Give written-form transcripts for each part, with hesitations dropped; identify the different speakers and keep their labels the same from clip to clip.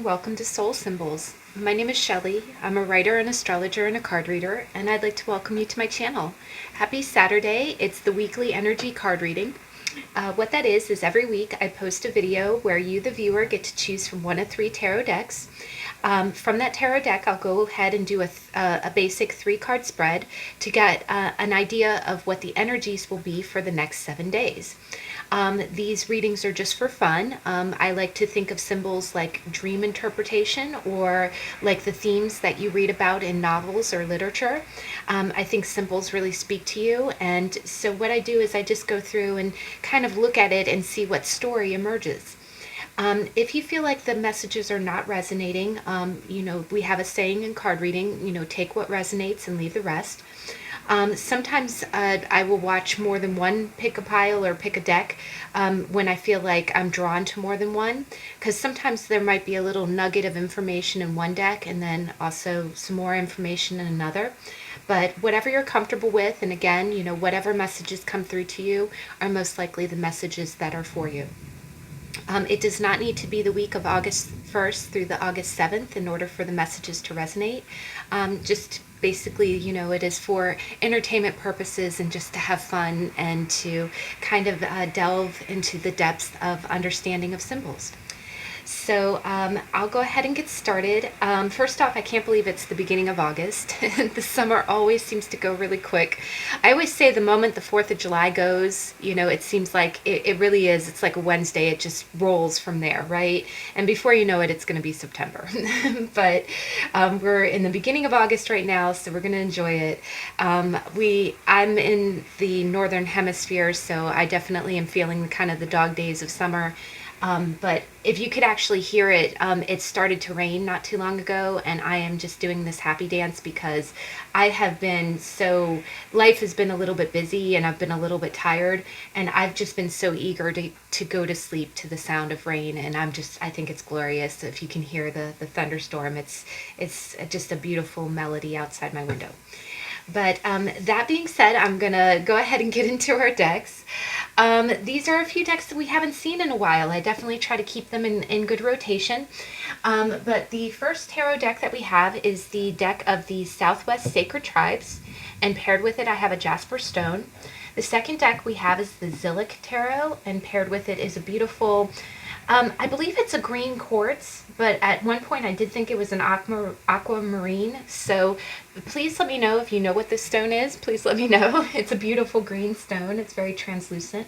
Speaker 1: and welcome to Soul Symbols. My name is Shelley. I'm a writer, an astrologer, and a card reader, and I'd like to welcome you to my channel. Happy Saturday. It's the weekly energy card reading. What that is every week I post a video where you, the viewer, get to choose from one of 3 tarot decks. From that tarot deck, I'll go ahead and do a basic 3-card spread to get an idea of what the energies will be for the next 7 days. These readings are just for fun. I like to think of symbols like dream interpretation or like the themes that you read about in novels or literature. I think symbols really speak to you, and so what I do is I just go through and kind of look at it and see what story emerges. If you feel like the messages are not resonating, we have a saying in card reading, take what resonates and leave the rest. Sometimes I will watch more than one, pick a pile or pick a deck when I feel like I'm drawn to more than one, because sometimes there might be a little nugget of information in one deck and then also some more information in another. But whatever you're comfortable with, and again, whatever messages come through to you are most likely the messages that are for you. It does not need to be the week of August 1st through the August 7th in order for the messages to resonate. Just basically, it is for entertainment purposes and just to have fun and to kind of delve into the depths of understanding of symbols. So I'll go ahead and get started. First off, I can't believe it's the beginning of August. The summer always seems to go really quick. I always say the moment the 4th of July goes, it seems like it really is. It's like a Wednesday. It just rolls from there, right? And before you know it, it's going to be September. But we're in the beginning of August right now, so we're going to enjoy it. I'm in the northern hemisphere, so I definitely am feeling kind of the dog days of summer. But if you could actually hear it, it started to rain not too long ago, and I am just doing this happy dance because I have been life has been a little bit busy and I've been a little bit tired, and I've just been so eager to go to sleep to the sound of rain, and I think it's glorious. If you can hear the thunderstorm, it's just a beautiful melody outside my window. But that being said, I'm going to go ahead and get into our decks. These are a few decks that we haven't seen in a while. I definitely try to keep them in good rotation. But the first tarot deck that we have is the deck of the Southwest Sacred Tribes, and paired with it I have a Jasper Stone. The second deck we have is the Zillich Tarot, and paired with it is a beautiful, I believe it's a green quartz, but at one point I did think it was an aquamarine. So please let me know if you know what this stone is. Please let me know. It's a beautiful green stone. It's very translucent.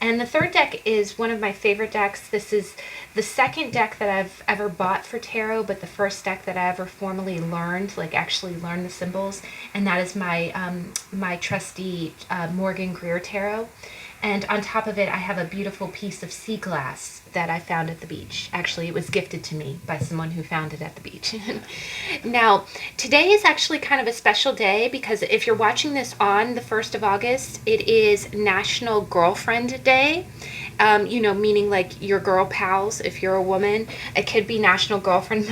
Speaker 1: And the third deck is one of my favorite decks. This is the second deck that I've ever bought for tarot, but the first deck that I ever formally learned, like actually learned the symbols, and that is my trusty Greer tarot. And on top of it, I have a beautiful piece of sea glass that I found at the beach. Actually, it was gifted to me by someone who found it at the beach. Now, today is actually kind of a special day because if you're watching this on the 1st of August, it is National Girlfriend Day. Meaning like your girl pals if you're a woman. It could be National Girlfriend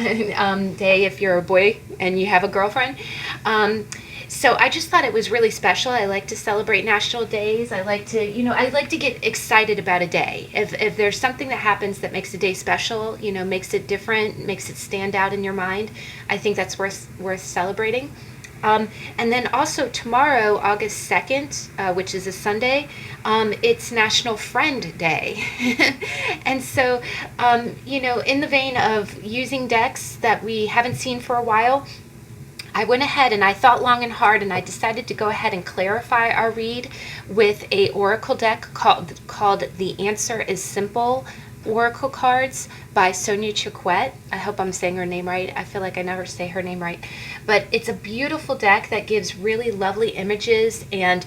Speaker 1: Day if you're a boy and you have a girlfriend. So I just thought it was really special. I like to celebrate national days. I like to get excited about a day. If there's something that happens that makes a day special, makes it different, makes it stand out in your mind, I think that's worth celebrating. And then also tomorrow, August 2nd, which is a Sunday, it's National Friend Day. And so, in the vein of using decks that we haven't seen for a while, I went ahead and I thought long and hard, and I decided to go ahead and clarify our read with a oracle deck called The Answer is Simple Oracle Cards by Sonia Choquette. I hope I'm saying her name right. I feel like I never say her name right. But it's a beautiful deck that gives really lovely images, and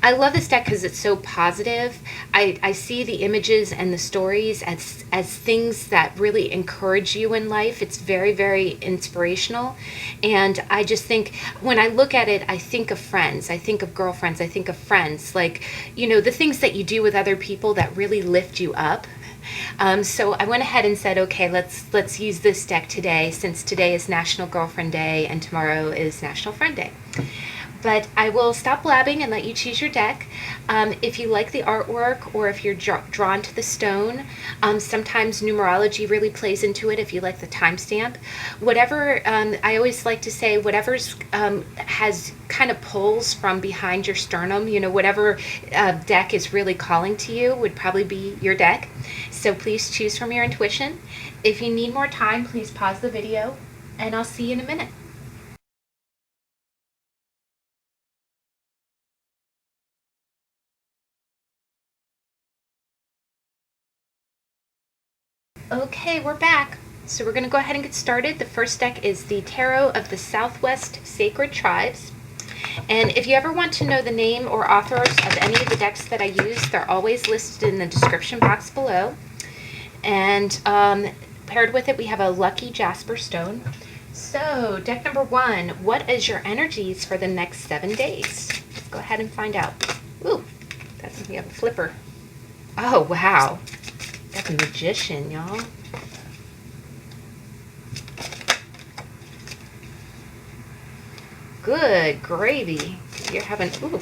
Speaker 1: I love this deck because it's so positive. I see the images and the stories as things that really encourage you in life. It's very, very inspirational. And I just think when I look at it, I think of friends. I think of girlfriends. I think of friends. Like, the things that you do with other people that really lift you up. So I went ahead and said, okay, let's use this deck today, since today is National Girlfriend Day and tomorrow is National Friend Day. But I will stop blabbing and let you choose your deck. If you like the artwork or if you're drawn to the stone, sometimes numerology really plays into it if you like the timestamp. Whatever, I always like to say, whatever's has kind of pulls from behind your sternum, whatever deck is really calling to you would probably be your deck. So please choose from your intuition. If you need more time, please pause the video, and I'll see you in a minute. Okay, we're back. So we're going to go ahead and get started. The first deck is the Tarot of the Southwest Sacred Tribes. And if you ever want to know the name or authors of any of the decks that I use, they're always listed in the description box below. And paired with it, we have a lucky jasper stone. So, deck number 1, what is your energies for the next 7 days? Let's go ahead and find out. Ooh, we have a flipper. Oh, wow. Got the Magician, y'all. Good gravy. You're having, ooh.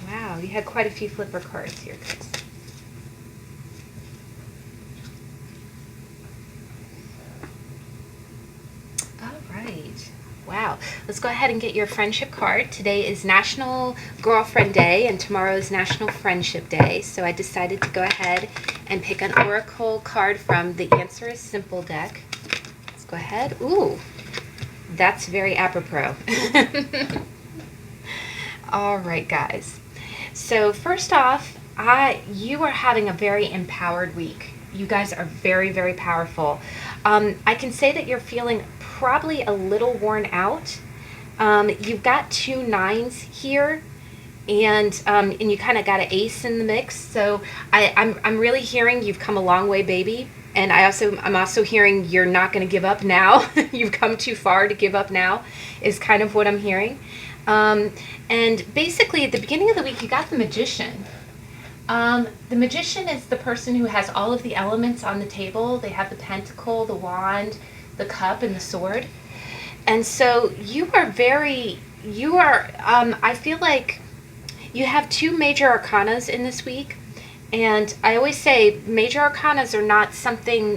Speaker 1: Wow, you had quite a few flipper cards here, guys. Wow. Let's go ahead and get your friendship card. Today is National Girlfriend Day and tomorrow is National Friendship Day. So I decided to go ahead and pick an oracle card from the Answer is Simple deck. Let's go ahead. Ooh, that's very apropos. All right, guys. So first off, you are having a very empowered week. You guys are very, very powerful. I can say that you're feeling probably a little worn out. You've got 2 9s here, and you kind of got an ace in the mix. So I'm really hearing you've come a long way, baby. And I'm also hearing you're not going to give up now. You've come too far to give up now, is kind of what I'm hearing. And basically, at the beginning of the week, you got the Magician. The Magician is the person who has all of the elements on the table. They have the pentacle, the wand, the cup, and the sword. And so I feel like you have 2 major arcanas in this week. And I always say major arcanas are not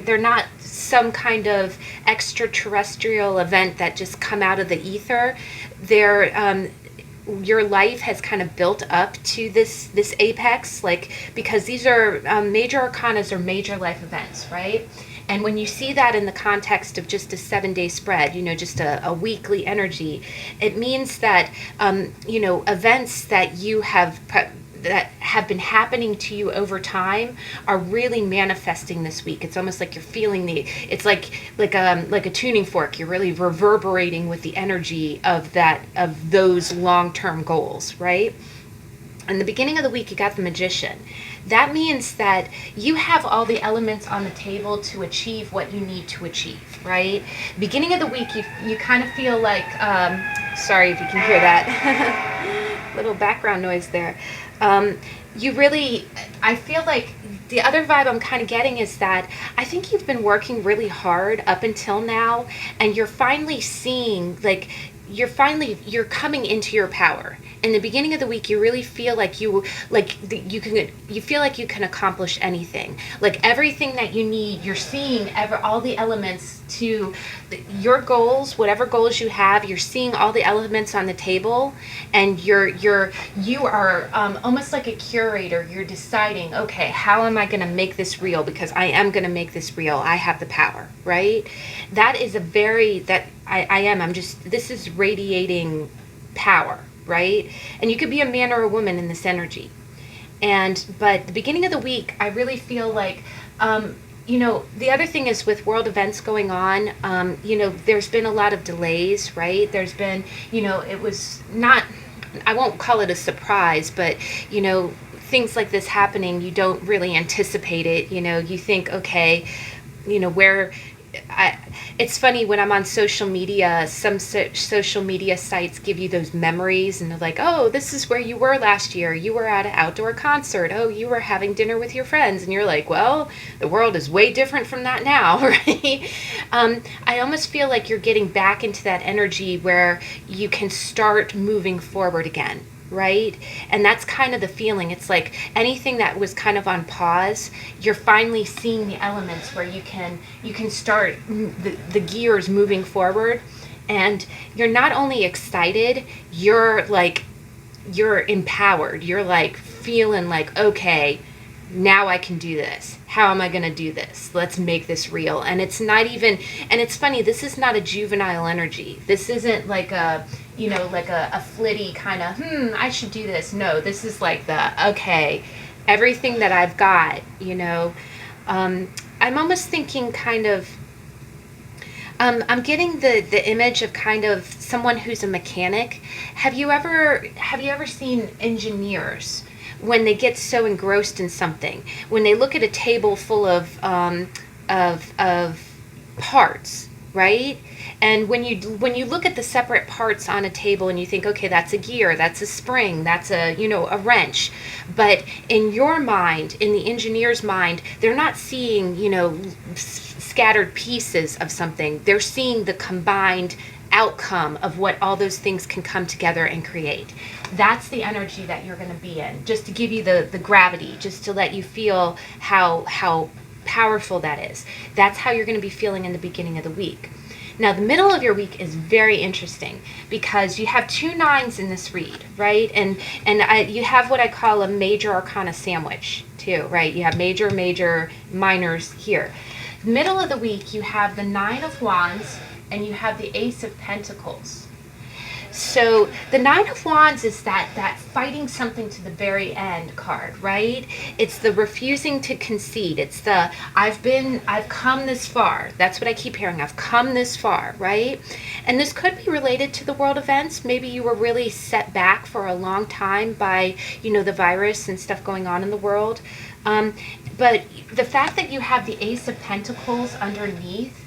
Speaker 1: they're not some kind of extraterrestrial event that just come out of the ether. They're, your life has kind of built up to this apex, because these are major arcanas are major life events, right? And when you see that in the context of just a 7-day spread, just a weekly energy, it means that events that that have been happening to you over time are really manifesting this week. It's almost like you're feeling it's like a tuning fork. You're really reverberating with the energy of those long-term goals, right? In the beginning of the week, you got the Magician. That means that you have all the elements on the table to achieve what you need to achieve, right? Beginning of the week, you kind of feel like, sorry if you can hear that, little background noise there. I feel like the other vibe I'm kind of getting is that I think you've been working really hard up until now, and you're finally seeing, you're coming into your power. In the beginning of the week, you really feel like you feel like you can accomplish anything. Like everything that you need, you're seeing all the elements to your goals, whatever goals you have. You're seeing all the elements on the table, and you are almost like a curator. You're deciding, okay, how am I going to make this real? Because I am going to make this real. I have the power, right? That is this is radiating power, right? And you could be a man or a woman in this energy. But the beginning of the week, I really feel like, the other thing is with world events going on, there's been a lot of delays, right? There's been, it was not, I won't call it a surprise, but, things like this happening, you don't really anticipate it. You think, okay, where it's funny when I'm on social media, some social media sites give you those memories and they're like, oh, this is where you were last year. You were at an outdoor concert. Oh, you were having dinner with your friends. And you're like, well, the world is way different from that now, right? I almost feel like you're getting back into that energy where you can start moving forward again, right? And that's kind of the feeling. It's like anything that was kind of on pause, you're finally seeing the elements where you can start the gears moving forward, and you're not only excited, you're empowered. You're like feeling like, okay, now I can do this. How am I going to do this? Let's make this real. And it's not even, and it's funny, this is not a juvenile energy. This isn't like a, like a flitty kind of, I should do this. No, this is like okay, everything that I've got, I'm almost thinking kind of, I'm getting the image of kind of someone who's a mechanic. Have you ever seen engineers when they get so engrossed in something, when they look at a table full of parts, right? And when you look at the separate parts on a table and you think, okay, that's a gear, that's a spring, that's a wrench, but in your mind, in the engineer's mind, they're not seeing scattered pieces of something. They're seeing the combined outcome of what all those things can come together and create. That's the energy that you're going to be in, just to give you the gravity, just to let you feel how powerful that is. That's how you're going to be feeling in the beginning of the week. Now, the middle of your week is very interesting because you have 2 9s in this read, right? And you have what I call a major arcana sandwich too, right? You have major, major, minors here. Middle of the week, you have the 9 of Wands and you have the Ace of Pentacles. So the 9 of Wands is that fighting something to the very end card, right? It's the refusing to concede. It's the I've come this far. That's what I keep hearing. I've come this far, right? And this could be related to the world events. Maybe you were really set back for a long time by, the virus and stuff going on in the world. But the fact that you have the Ace of Pentacles underneath,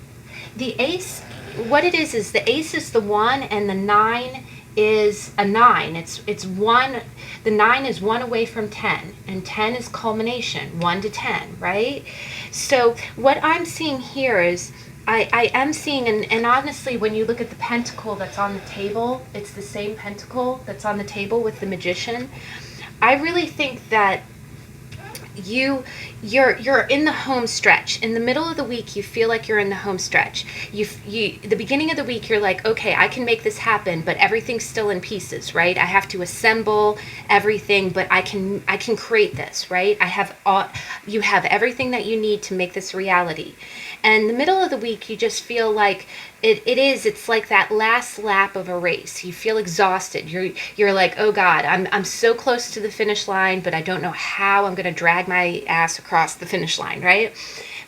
Speaker 1: the Ace, what it is the Ace is the 1 and the 9 is a 9. It's 1, the 9 is 1 away from 10, and 10 is culmination, 1 to 10, right? So what I'm seeing here is I am seeing, and honestly, when you look at the pentacle that's on the table, it's the same pentacle that's on the table with the Magician. I really think that you're in the home stretch. In the middle of the week, you feel like you're in the home stretch. The beginning of the week, you're like, okay, I can make this happen, but everything's still in pieces, right? I have to assemble everything, but I can create this, right? You have everything that you need to make this reality. And the middle of the week, you just feel like it's like that last lap of a race. You feel exhausted. You're like, oh God, I'm so close to the finish line, but I don't know how I'm going to drag my ass across the finish line, right?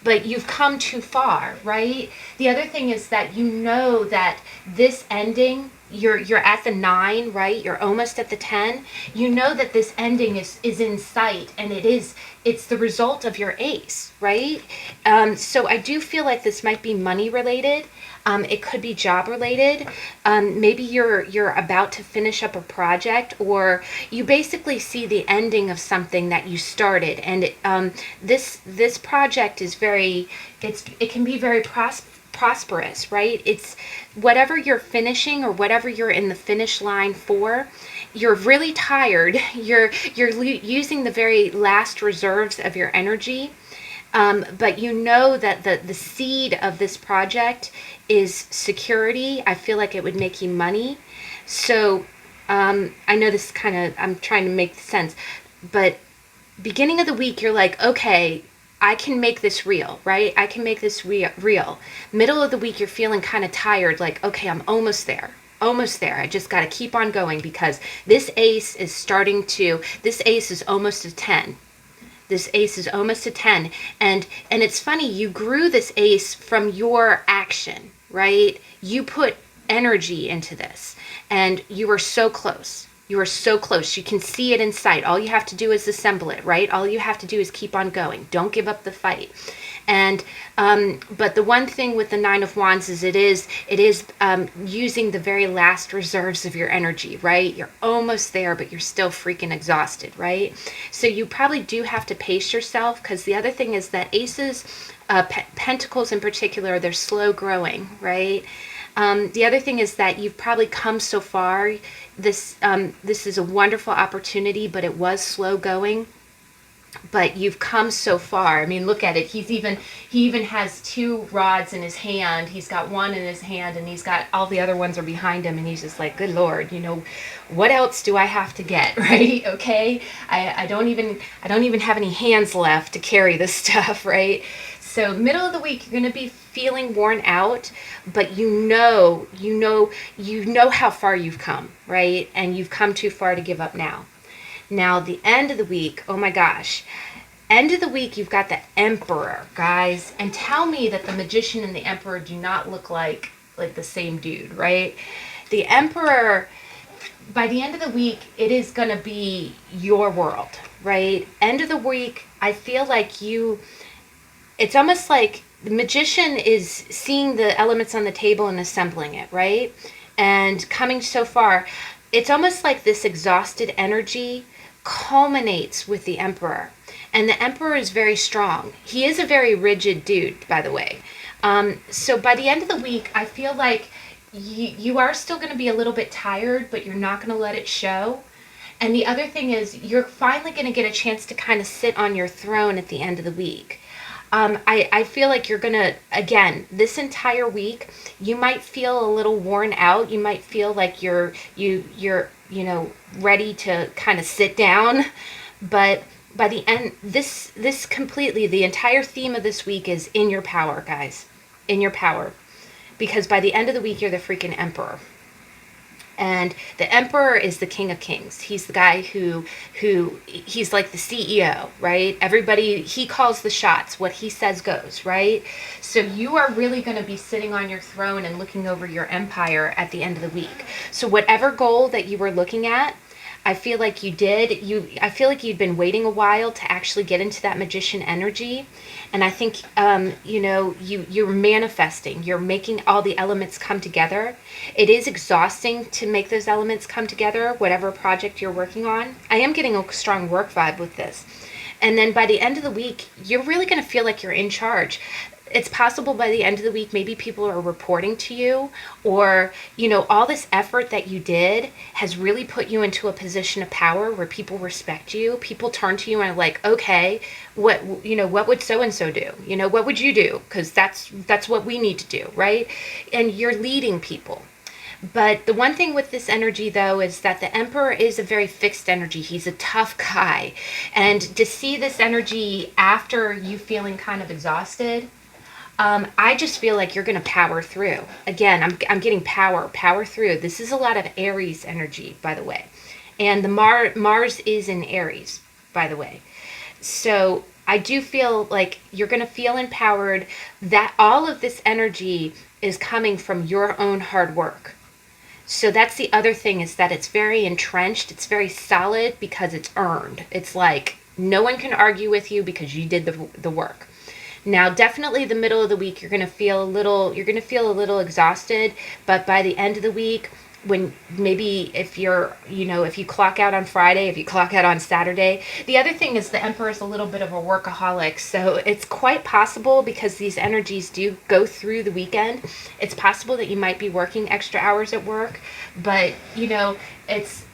Speaker 1: But you've come too far, right? The other thing is that that this ending, you're at the 9, right? You're almost at the 10. You know that this ending is in sight, and it's the result of your Ace, right? So I do feel like this might be money related. It could be job related. Maybe you're about to finish up a project, or you basically see the ending of something that you started, and this project is it can be very prosperous, right? It's whatever you're finishing or whatever you're in the finish line for. You're really tired. You're using the very last reserves of your energy. But you know that the seed of this project is security. I feel like it would make you money. So I know this I'm trying to make sense, but beginning of the week, you're like, okay, I can make this real, right? I can make this real. Middle of the week, you're feeling kind of tired, like, okay, I'm almost there. Almost there. I just got to keep on going because this ace is almost a 10. This ace is almost a 10. And it's funny, you grew this ace from your action, right? You put energy into this and you were so close. You are so close. You can see it in sight. All you have to do is assemble it, right? All you have to do is keep on going. Don't give up the fight. And but the one thing with the Nine of Wands is it is using the very last reserves of your energy, right? You're almost there, but you're still freaking exhausted, right? So you probably do have to pace yourself, because the other thing is that aces, pentacles in particular, they're slow growing, right? The other thing is that you've probably come so far. This is a wonderful opportunity, but it was slow going. But you've come so far. I mean, look at it. He even has two rods in his hand. He's got one in his hand, and he's got all the other ones are behind him, and he's just like, good Lord, what else do I have to get, right? Okay, I don't even have any hands left to carry this stuff, right? So middle of the week, you're going to be feeling worn out, but you know how far you've come, right? And you've come too far to give up now. Now, the end of the week, oh my gosh. End of the week, you've got the Emperor, guys. And tell me that the Magician and the Emperor do not look like the same dude, right? The Emperor, by the end of the week, it is going to be your world, right? End of the week, I feel like it's almost like the Magician is seeing the elements on the table and assembling it, right? And coming so far, it's almost like this exhausted energy culminates with the Emperor. And the Emperor is very strong. He is a very rigid dude, by the way. So by the end of the week, I feel like you are still going to be a little bit tired, but you're not going to let it show. And the other thing is, you're finally going to get a chance to kind of sit on your throne at the end of the week. I feel like you're going to, again, this entire week, you might feel a little worn out. You might feel like you're ready to kind of sit down. But by the end, this completely, the entire theme of this week is in your power, guys. In your power. Because by the end of the week, you're the freaking Emperor. And the Emperor is the King of Kings. He's the guy who he's like the CEO, right? Everybody, he calls the shots. What he says goes, right? So you are really going to be sitting on your throne and looking over your empire at the end of the week. So whatever goal that you were looking at, I feel like I feel like you'd been waiting a while to actually get into that Magician energy. And I think, you're manifesting, you're making all the elements come together. It is exhausting to make those elements come together, whatever project you're working on. I am getting a strong work vibe with this. And then by the end of the week, you're really going to feel like you're in charge. It's possible by the end of the week, maybe people are reporting to you, or, all this effort that you did has really put you into a position of power where people respect you. People turn to you and are like, okay, what would so-and-so do? What would you do? Because that's what we need to do, right? And you're leading people. But the one thing with this energy, though, is that the Emperor is a very fixed energy. He's a tough guy. And to see this energy after you feeling kind of exhausted, I just feel like you're going to power through. Again, I'm getting power through. This is a lot of Aries energy, by the way. And the Mars is in Aries, by the way. So I do feel like you're going to feel empowered, that all of this energy is coming from your own hard work. So that's the other thing, is that it's very entrenched. It's very solid because it's earned. It's like no one can argue with you because you did the work. Now, definitely the middle of the week, you're going to feel a little exhausted, but by the end of the week, when maybe if you clock out on Friday, if you clock out on Saturday, the other thing is the Emperor is a little bit of a workaholic. So it's quite possible, because these energies do go through the weekend, it's possible that you might be working extra hours at work, but it's,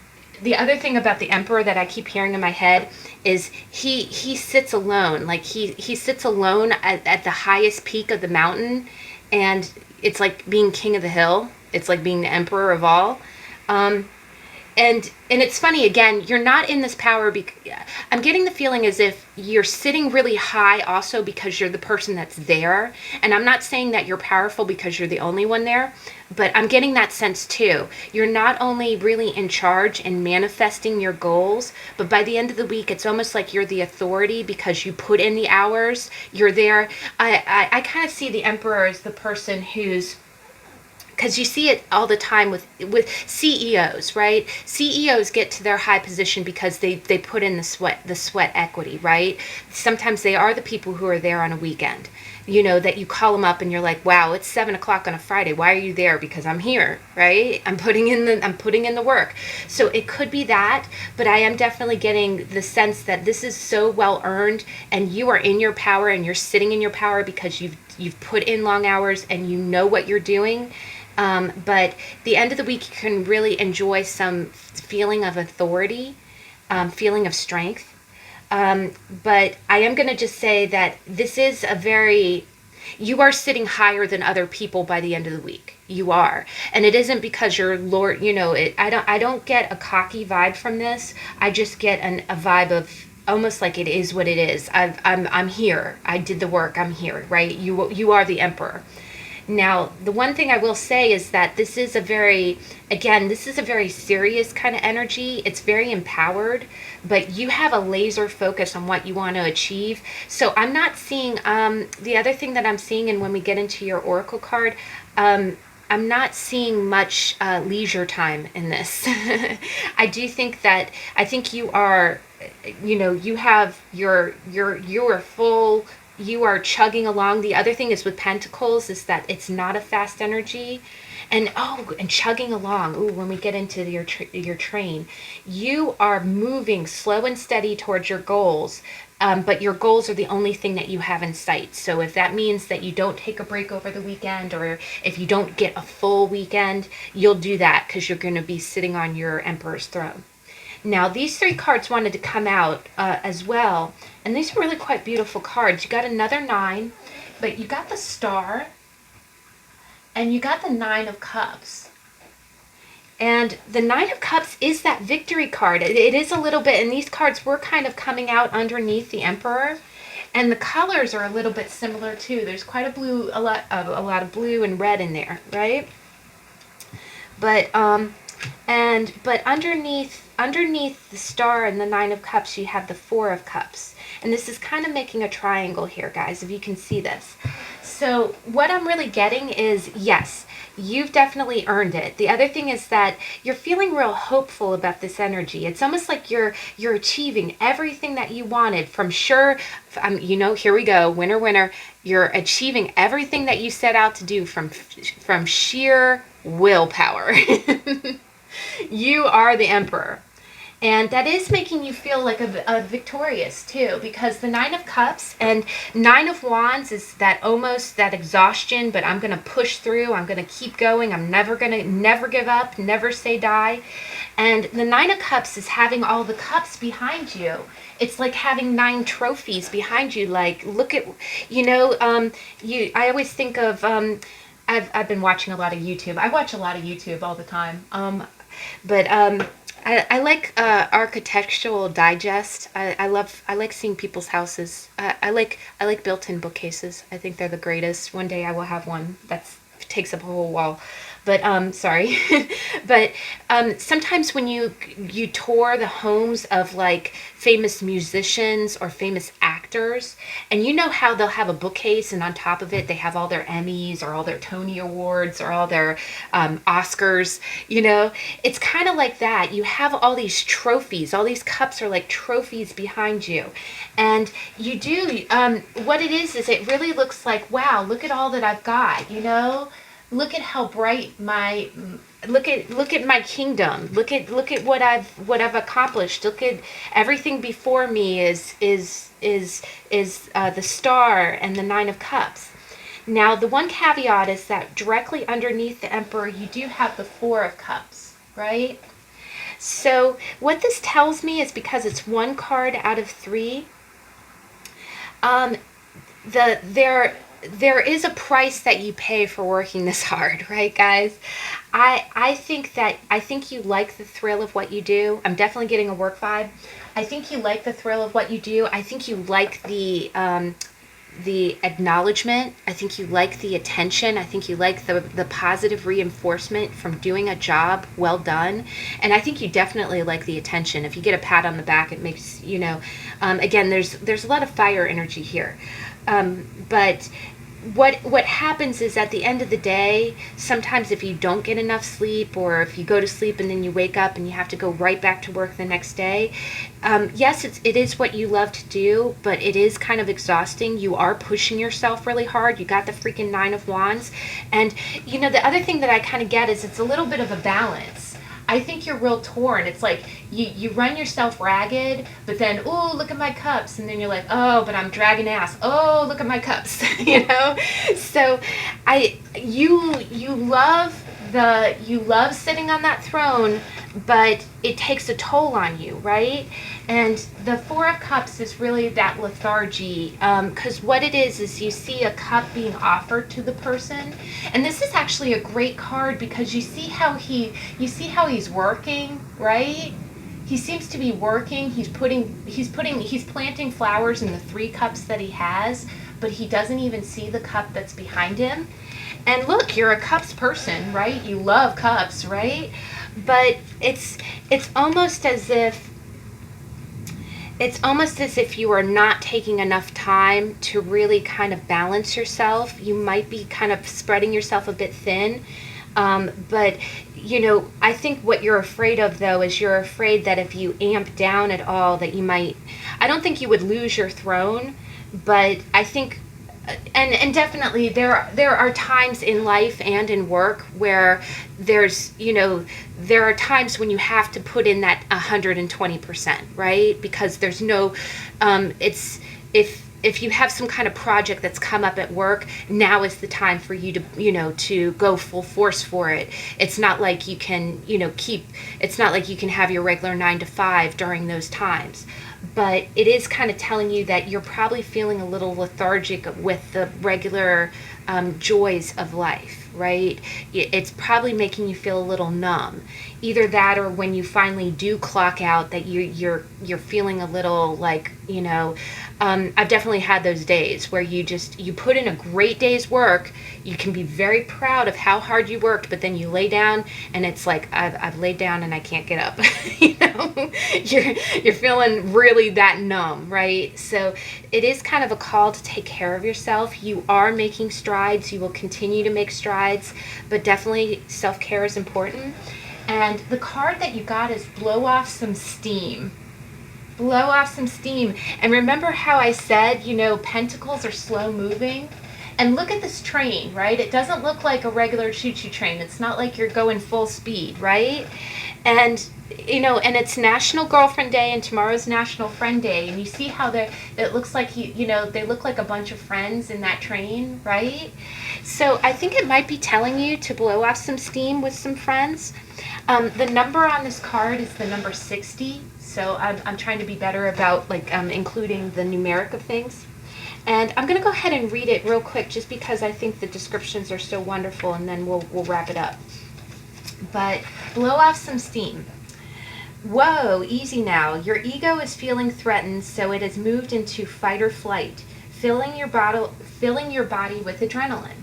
Speaker 1: the other thing about the Emperor that I keep hearing in my head is he sits alone. Like he sits alone at the highest peak of the mountain, and it's like being king of the hill. It's like being the emperor of all. And it's funny, again, you're not in this power. I'm getting the feeling as if you're sitting really high also because you're the person that's there. And I'm not saying that you're powerful because you're the only one there, but I'm getting that sense too. You're not only really in charge and manifesting your goals, but by the end of the week, it's almost like you're the authority because you put in the hours. You're there. I kind of see the Emperor as the person who's because you see it all the time with CEOs, right? CEOs get to their high position because they put in the sweat equity, right? Sometimes they are the people who are there on a weekend, you know, that you call them up and you're like, wow, it's 7 o'clock on a Friday. Why are you there? Because I'm here, right? I'm putting in the work. So it could be that, but I am definitely getting the sense that this is so well earned, and you are in your power, and you're sitting in your power because you've put in long hours and you know what you're doing. But the end of the week, you can really enjoy some feeling of authority, feeling of strength. But I am going to just say that this is you are sitting higher than other people by the end of the week. You are. And it isn't because you're Lord, you know, I don't get a cocky vibe from this. I just get a vibe of almost like it is what it is. I'm here. I did the work. I'm here, right? You are the emperor. Now, the one thing I will say is that this is a very serious kind of energy. It's very empowered, but you have a laser focus on what you want to achieve. So I'm not seeing, the other thing that I'm seeing, and when we get into your oracle card, I'm not seeing much leisure time in this. I think you are, you know, you are full. You are chugging along. The other thing is with Pentacles is that it's not a fast energy, and chugging along. Ooh, when we get into your train, you are moving slow and steady towards your goals. But your goals are the only thing that you have in sight. So if that means that you don't take a break over the weekend, or if you don't get a full weekend, you'll do that because you're going to be sitting on your Emperor's throne. Now, these three cards wanted to come out as well, and these are really quite beautiful cards. You got another 9, but you got the Star, and you got the 9 of Cups. And the 9 of Cups is that victory card. It is a little bit, and these cards were kind of coming out underneath the Emperor, and the colors are a little bit similar too. There's quite a lot of blue and red in there, right? But underneath the Star and the 9 of Cups, you have the 4 of Cups. And this is kind of making a triangle here, guys, if you can see this. So what I'm really getting is, yes, you've definitely earned it. The other thing is that you're feeling real hopeful about this energy. It's almost like you're achieving everything that you wanted from you know, here we go, winner, winner. You're achieving everything that you set out to do from sheer willpower. You are the Emperor. And that is making you feel like a victorious too, because the 9 of Cups and 9 of Wands is that almost that exhaustion, but I'm going to push through. I'm going to keep going. I'm never give up, never say die. And the 9 of Cups is having all the cups behind you. It's like having 9 trophies behind you. Like, look at, you know, I always think of, I've been watching a lot of YouTube. I watch a lot of YouTube all the time. I like Architectural Digest. I like seeing people's houses. I like built-in bookcases. I think they're the greatest. One day I will have one that takes up a whole wall. But sorry. But sometimes when you tour the homes of like famous musicians or famous actors, and you know how they'll have a bookcase and on top of it they have all their Emmys or all their Tony Awards or all their Oscars, you know, it's kind of like that. You have all these trophies. All these cups are like trophies behind you. And you do, what it is it really looks like, wow, look at all that I've got, you know? Look at how bright look at my kingdom. Look at what I've accomplished. Look at everything before me is the Star and the 9 of Cups. Now, the one caveat is that directly underneath the Emperor, you do have the 4 of Cups, right? So what this tells me is, because it's one card out of 3, there is a price that you pay for working this hard, right, guys? I think you like the thrill of what you do. I'm definitely getting a work vibe. I think you like the thrill of what you do. I think you like the acknowledgement. I think you like the attention. I think you like the positive reinforcement from doing a job well done. And I think you definitely like the attention. If you get a pat on the back, it makes, you know, again, there's a lot of fire energy here. But what happens is at the end of the day, sometimes if you don't get enough sleep, or if you go to sleep and then you wake up and you have to go right back to work the next day, yes, it is what you love to do, but it is kind of exhausting. You are pushing yourself really hard. You got the freaking Nine of Wands. And, you know, the other thing that I kind of get is it's a little bit of a balance. I think you're real torn. It's like you run yourself ragged, but then, oh, look at my cups. And then you're like, oh, but I'm dragging ass. Oh, look at my cups, you know? So you love sitting on that throne, but it takes a toll on you, right? And the Four of Cups is really that lethargy, because what it is you see a cup being offered to the person, and this is actually a great card because you see how he's working, right? He seems to be working. He's planting flowers in the 3 cups that he has, but he doesn't even see the cup that's behind him. And look, you're a cups person, right? You love cups, right? But it's almost as if you are not taking enough time to really kind of balance yourself. You might be kind of spreading yourself a bit thin. But, you know, I think what you're afraid of, though, is you're afraid that if you amp down at all, that you might, I don't think you would lose your throne, but I think, and definitely there are times in life and in work where there's, you know, there are times when you have to put in that 120%, right? Because there's no, if you have some kind of project that's come up at work, now is the time for you to, you know, to go full force for it. It's not like you can, you know, it's not like you can have your regular 9 to 5 during those times. But it is kind of telling you that you're probably feeling a little lethargic with the regular joys of life, right? It's probably making you feel a little numb. Either that, or when you finally do clock out, that you're feeling a little like, you know, I've definitely had those days where you put in a great day's work. You can be very proud of how hard you worked, but then you lay down and it's like, I've laid down and I can't get up. You know, you're feeling really that numb, right? So it is kind of a call to take care of yourself. You are making strides. You will continue to make strides, but definitely self-care is important. And the card that you got is blow off some steam. Blow off some steam. And remember how I said, you know, Pentacles are slow moving? And look at this train, right? It doesn't look like a regular choo-choo train. It's not like you're going full speed, right? And, you know, and it's National Girlfriend Day and tomorrow's National Friend Day. And you see how it looks like, you know, they look like a bunch of friends in that train, right? So I think it might be telling you to blow off some steam with some friends. The number on this card is the number 60. So I'm trying to be better about like including the numeric of things. And I'm going to go ahead and read it real quick just because I think the descriptions are so wonderful, and then we'll wrap it up. But blow off some steam. Whoa, easy now. Your ego is feeling threatened, so it has moved into fight or flight, filling your body with adrenaline,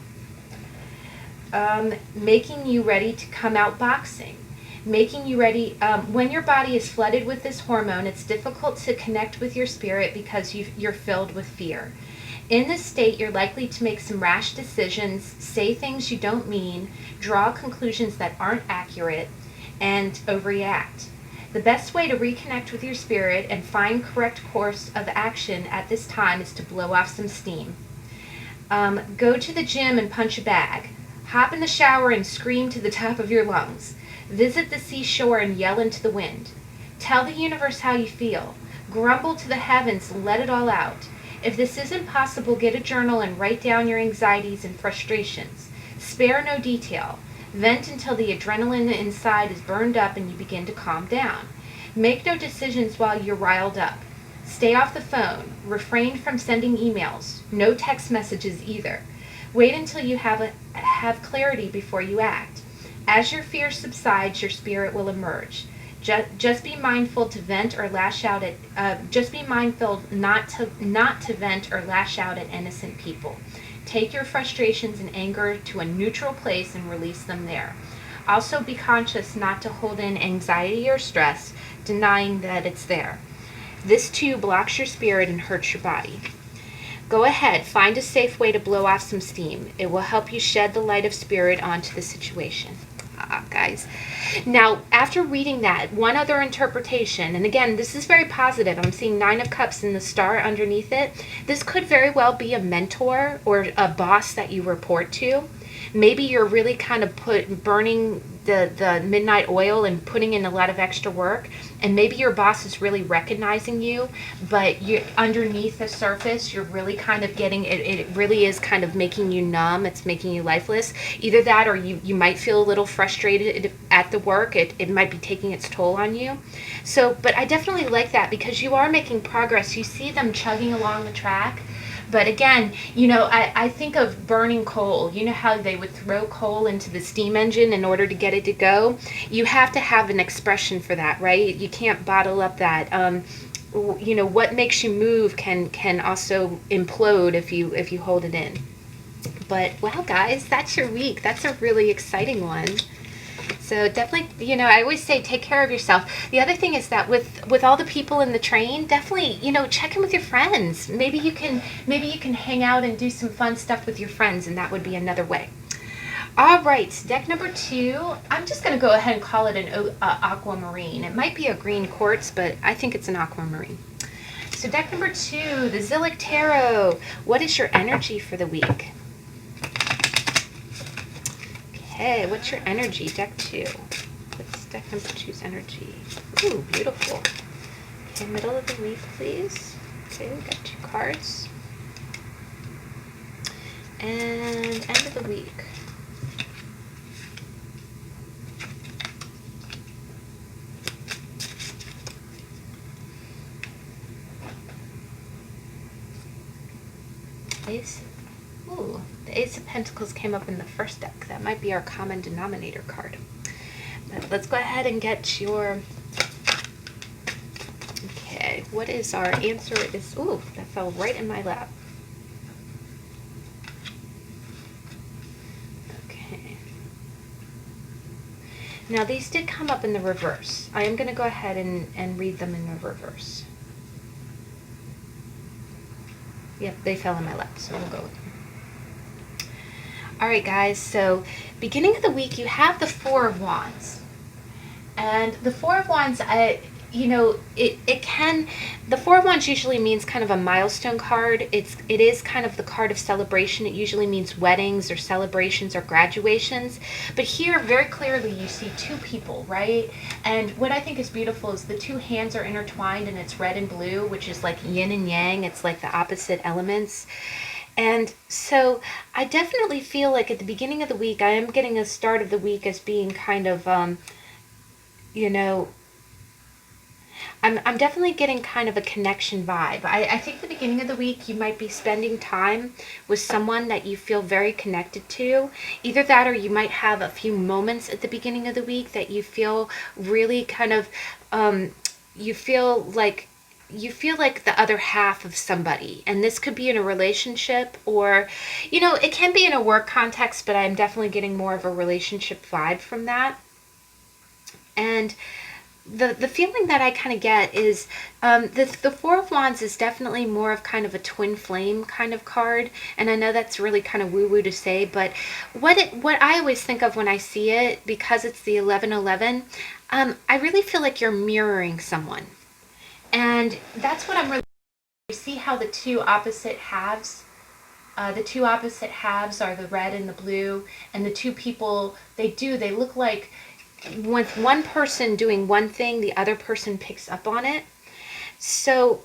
Speaker 1: making you ready to come out boxing. Making you ready, when your body is flooded with this hormone, it's difficult to connect with your spirit because you're filled with fear. In this state, you're likely to make some rash decisions, say things you don't mean, draw conclusions that aren't accurate, and overreact. The best way to reconnect with your spirit and find correct course of action at this time is to blow off some steam. Go to the gym and punch a bag. Hop in the shower and scream to the top of your lungs. Visit the seashore and yell into the wind. Tell the universe how you feel. Grumble to the heavens and let it all out. If this isn't possible, get a journal and write down your anxieties and frustrations. Spare no detail. Vent until the adrenaline inside is burned up and you begin to calm down. Make no decisions while you're riled up. Stay off the phone. Refrain from sending emails. No text messages either. Wait until you have clarity before you act. As your fear subsides, your spirit will emerge. Just be mindful to vent or lash out at. Just be mindful not to vent or lash out at innocent people. Take your frustrations and anger to a neutral place and release them there. Also, be conscious not to hold in anxiety or stress, denying that it's there. This too blocks your spirit and hurts your body. Go ahead, find a safe way to blow off some steam. It will help you shed the light of spirit onto the situation. Guys. Now, after reading that, one other interpretation, and again, this is very positive. I'm seeing Nine of Cups and the star underneath it. This could very well be a mentor or a boss that you report to. Maybe you're really kind of burning the midnight oil and putting in a lot of extra work, and maybe your boss is really recognizing you, but you're underneath the surface, you're really kind of getting it. It really is kind of making you numb. It's making you lifeless. Either that, or you might feel a little frustrated at the work. It might be taking its toll on you. So, but I definitely like that because you are making progress. You see them chugging along the track. But again, I think of burning coal. You know how they would throw coal into the steam engine in order to get it to go? You have to have an expression for that, right? You can't bottle up that. What makes you move can also implode if you hold it in. But, well, guys, that's your week. That's a really exciting one. So definitely, I always say take care of yourself. The other thing is that with all the people in the train, definitely, check in with your friends. Maybe you can hang out and do some fun stuff with your friends, and that would be another way. All right, deck number 2. I'm just going to go ahead and call it an aquamarine. It might be a green quartz, but I think it's an aquamarine. So deck number 2, the Zillich Tarot. What is your energy for the week? Okay, what's your energy? Deck 2. What's deck number 2's energy? Ooh, beautiful. Okay, middle of the week, please. Okay, we got 2 cards. And end of the week. Ace. Ooh, the Ace of Pentacles came up in the first deck. That might be our common denominator card. But let's go ahead and get your... Okay, what is our answer? Ooh, that fell right in my lap. Okay. Now, these did come up in the reverse. I am going to go ahead and read them in the reverse. Yep, they fell in my lap, so we'll go with them. All right, guys, so beginning of the week, you have the Four of Wands. And the Four of Wands, the Four of Wands usually means kind of a milestone card. It is kind of the card of celebration. It usually means weddings or celebrations or graduations. But here, very clearly, you see 2 people, right? And what I think is beautiful is the 2 hands are intertwined and it's red and blue, which is like yin and yang. It's like the opposite elements. And so I definitely feel like at the beginning of the week, I am getting a start of the week as being kind of, I'm definitely getting kind of a connection vibe. I think the beginning of the week, you might be spending time with someone that you feel very connected to. Either that or you might have a few moments at the beginning of the week that you feel really kind of, you feel like the other half of somebody, and this could be in a relationship or it can be in a work context, but I'm definitely getting more of a relationship vibe from that. And the feeling that I kind of get is the Four of Wands is definitely more of kind of a twin flame kind of card, and I know that's really kind of woo-woo to say, but what I always think of when I see it, because it's the 1111, I really feel like you're mirroring someone. And that's what I'm really... You see how the 2 opposite halves, are the red and the blue, and the 2 people, they look like with one person doing one thing, the other person picks up on it. So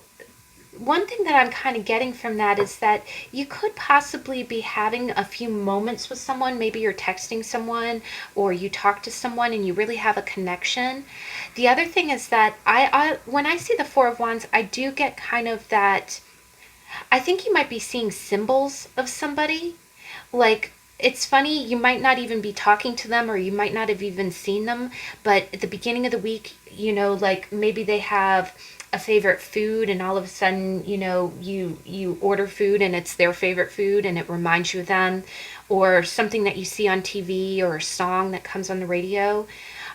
Speaker 1: one thing that I'm kind of getting from that is that you could possibly be having a few moments with someone. Maybe you're texting someone or you talk to someone and you really have a connection. The other thing is that when I see the Four of Wands, I do get kind of that, I think you might be seeing symbols of somebody. Like, it's funny, you might not even be talking to them or you might not have even seen them, but at the beginning of the week, like maybe they have a favorite food and all of a sudden, you order food and it's their favorite food and it reminds you of them, or something that you see on TV or a song that comes on the radio.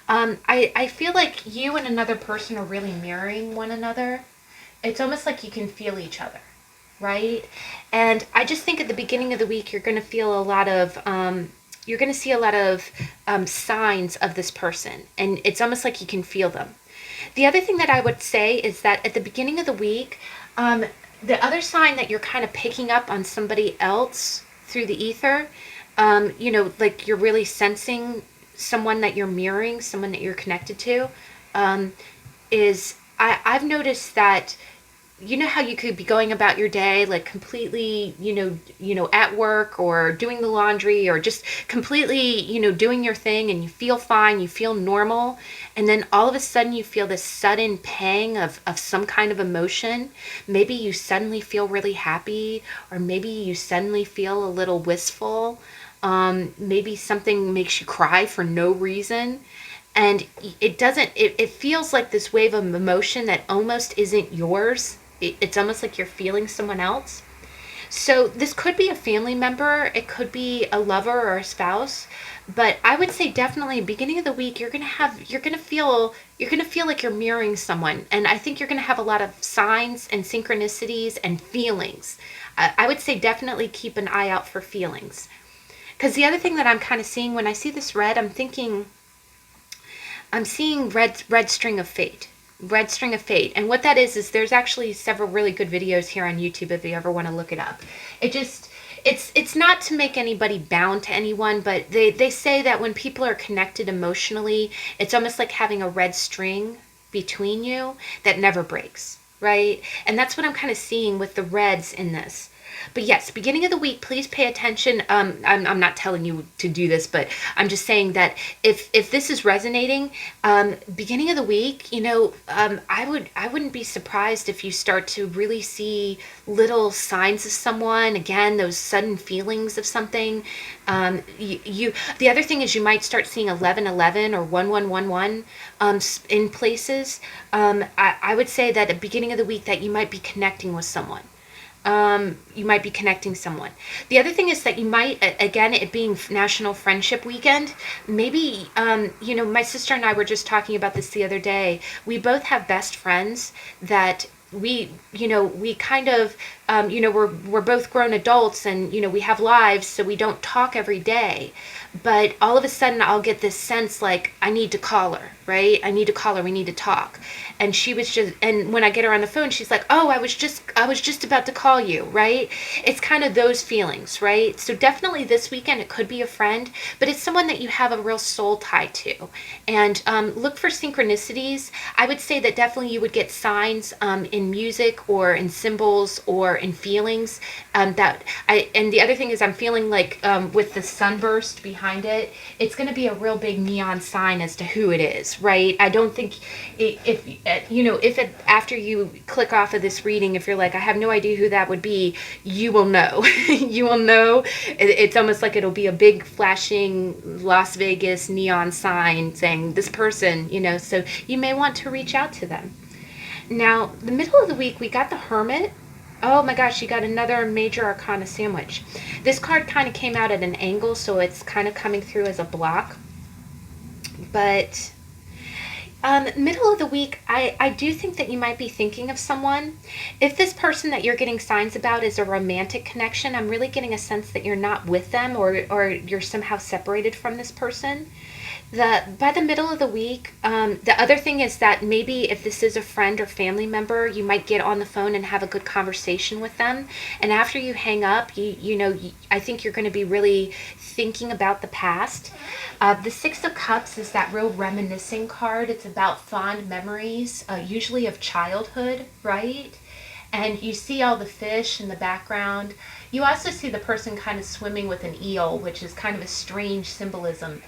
Speaker 1: I feel like you and another person are really mirroring one another. It's almost like you can feel each other. right? And I just think at the beginning of the week, you're going to feel a lot of, you're going to see a lot of signs of this person, and it's almost like you can feel them. The other thing that I would say is that at the beginning of the week, the other sign that you're kind of picking up on somebody else through the ether, like you're really sensing someone that you're mirroring, someone that you're connected to, is I've noticed that you know how you could be going about your day like completely at work or doing the laundry or just completely doing your thing, and you feel fine, you feel normal, and then all of a sudden you feel this sudden pang of some kind of emotion. Maybe you suddenly feel really happy, or maybe you suddenly feel a little wistful. Maybe something makes you cry for no reason, and it feels like this wave of emotion that almost isn't yours. It's almost like you're feeling someone else. So this could be a family member, it could be a lover or a spouse, but I would say definitely beginning of the week you're going to feel like you're mirroring someone, and I think you're going to have a lot of signs and synchronicities and feelings. I would say definitely keep an eye out for feelings. Because the other thing that I'm kind of seeing when I see this red, I'm seeing red string of fate. Red string of fate. And what that is there's actually several really good videos here on YouTube if you ever want to look it up. It's not to make anybody bound to anyone, but they say that when people are connected emotionally, it's almost like having a red string between you that never breaks, right? And that's what I'm kind of seeing with the reds in this. But yes, beginning of the week, please pay attention. I'm not telling you to do this, but I'm just saying that if this is resonating, beginning of the week, I wouldn't be surprised if you start to really see little signs of someone. Again, those sudden feelings of something. The other thing is you might start seeing 1111 or 1111 in places. I would say that at the beginning of the week that you might be connecting with someone. You might be connecting someone. The other thing is that you might, again, it being National Friendship Weekend, maybe, my sister and I were just talking about this the other day. We both have best friends that we kind of, we're both grown adults, and, we have lives, so we don't talk every day. But all of a sudden I'll get this sense like I need to call her, right? I need to call her. We need to talk. And and when I get her on the phone, she's like, "Oh, I was just about to call you," right? It's kind of those feelings, right? So definitely this weekend it could be a friend, but it's someone that you have a real soul tie to. And look for synchronicities. I would say that definitely you would get signs in music or in symbols or in feelings. And the other thing is I'm feeling like with the sunburst behind it, it's going to be a real big neon sign as to who it is, right? I don't think after you click off of this reading, if you're like, I have no idea who that would be, you will know. You will know. It's almost like it'll be a big flashing Las Vegas neon sign saying this person, so you may want to reach out to them. Now, the middle of the week, we got the Hermit. Oh my gosh, you got another major arcana sandwich. This card kind of came out at an angle, so it's kind of coming through as a block. But middle of the week, I do think that you might be thinking of someone. If this person that you're getting signs about is a romantic connection, I'm really getting a sense that you're not with them, or you're somehow separated from this person. By the middle of the week, the other thing is that maybe if this is a friend or family member, you might get on the phone and have a good conversation with them. And after you hang up, I think you're going to be really thinking about the past. The Six of Cups is that real reminiscing card. It's about fond memories, usually of childhood, right? And you see all the fish in the background. You also see the person kind of swimming with an eel, which is kind of a strange symbolism.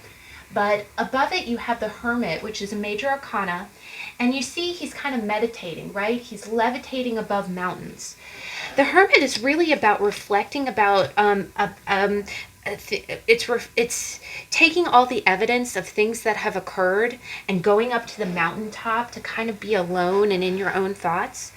Speaker 1: But above it, you have the Hermit, which is a major arcana. And you see he's kind of meditating, right? He's levitating above mountains. The Hermit is really about reflecting about it's taking all the evidence of things that have occurred and going up to the mountaintop to kind of be alone and in your own thoughts.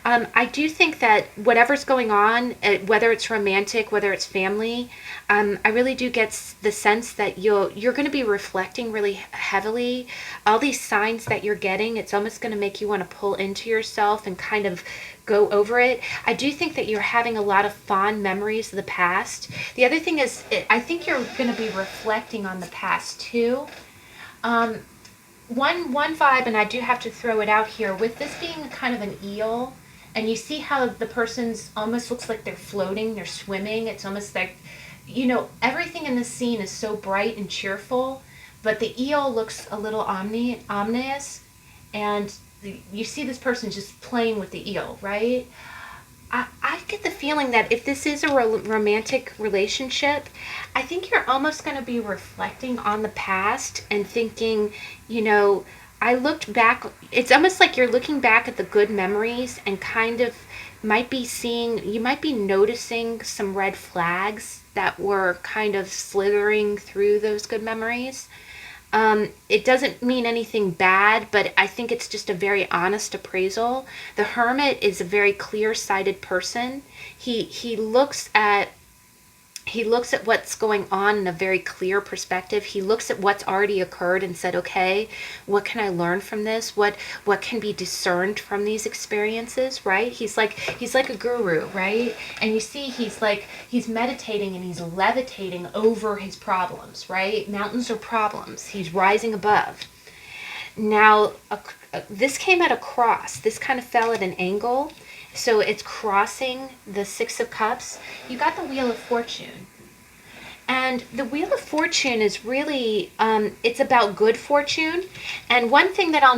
Speaker 1: I do think that whatever's going on, whether it's romantic, whether it's family, I really do get the sense that you're going to be reflecting really heavily. All these signs that you're getting, it's almost going to make you want to pull into yourself and kind of go over it. I do think that you're having a lot of fond memories of the past. The other thing is, I think you're going to be reflecting on the past too. One vibe, and I do have to throw it out here, with this being kind of an eel, and you see how the person's almost looks like they're floating, they're swimming. It's almost like, everything in the scene is so bright and cheerful, but the eel looks a little ominous, and you see this person just playing with the eel, right? I get the feeling that if this is a romantic relationship, I think you're almost going to be reflecting on the past and thinking, I looked back. It's almost like you're looking back at the good memories and kind of you might be noticing some red flags that were kind of slithering through those good memories. It doesn't mean anything bad, but I think it's just a very honest appraisal. The Hermit is a very clear-sighted person. He looks at what's going on in a very clear perspective. He looks at what's already occurred and said, okay, what can I learn from this? What can be discerned from these experiences, right? He's like a guru, right? And you see he's meditating and he's levitating over his problems, right? Mountains are problems. He's rising above. Now, this came at a cross. This kind of fell at an angle. So it's crossing the Six of Cups. You got the Wheel of Fortune. And the Wheel of Fortune is really, it's about good fortune. And one thing that I'll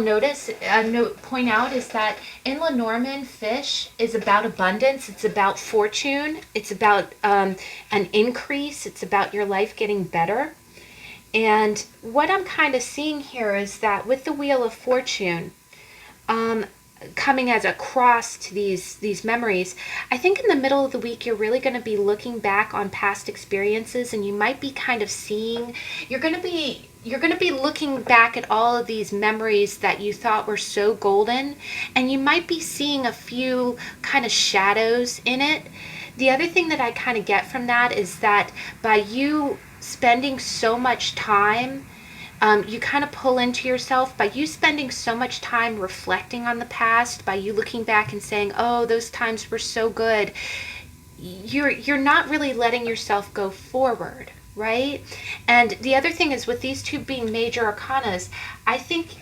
Speaker 1: point out is that in Lenormand, fish is about abundance. It's about fortune. It's about an increase. It's about your life getting better. And what I'm kind of seeing here is that with the Wheel of Fortune, coming as a cross to these memories, I think in the middle of the week you're really going to be looking back on past experiences, and you might be kind of seeing, you're going to be looking back at all of these memories that you thought were so golden, and you might be seeing a few kind of shadows in it. The other thing that I kind of get from that is that by you spending so much time, you kind of pull into yourself by you spending so much time reflecting on the past, by you looking back and saying, oh, those times were so good. You're not really letting yourself go forward, right? And the other thing is, with these two being major arcanas, I think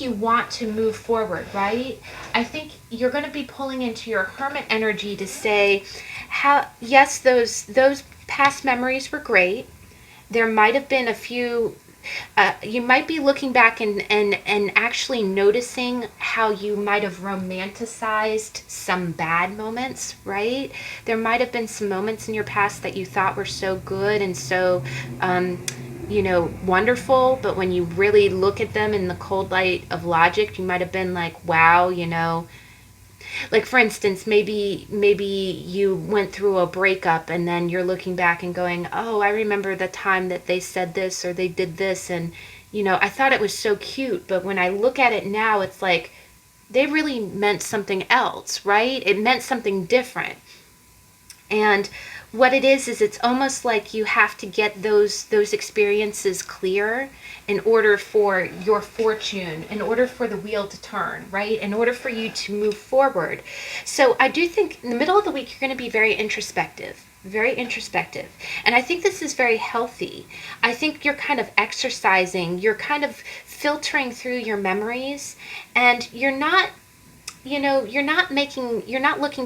Speaker 1: you want to move forward, right? I think you're going to be pulling into your Hermit energy to say, yes, those past memories were great. There might have been a few. You might be looking back and actually noticing how you might have romanticized some bad moments, right? There might have been some moments in your past that you thought were so good and so, wonderful, but when you really look at them in the cold light of logic, you might have been like, wow, like, for instance, maybe you went through a breakup and then you're looking back and going, oh, I remember the time that they said this or they did this, and I thought it was so cute, but when I look at it now, it's like they really meant something else, right? It meant something different. And what it is it's almost like you have to get those experiences clear in order for your fortune, in order for the wheel to turn, right? In order for you to move forward. So I do think in the middle of the week, you're going to be very introspective. And I think this is very healthy. I think you're kind of exercising, you're kind of filtering through your memories, and you're not looking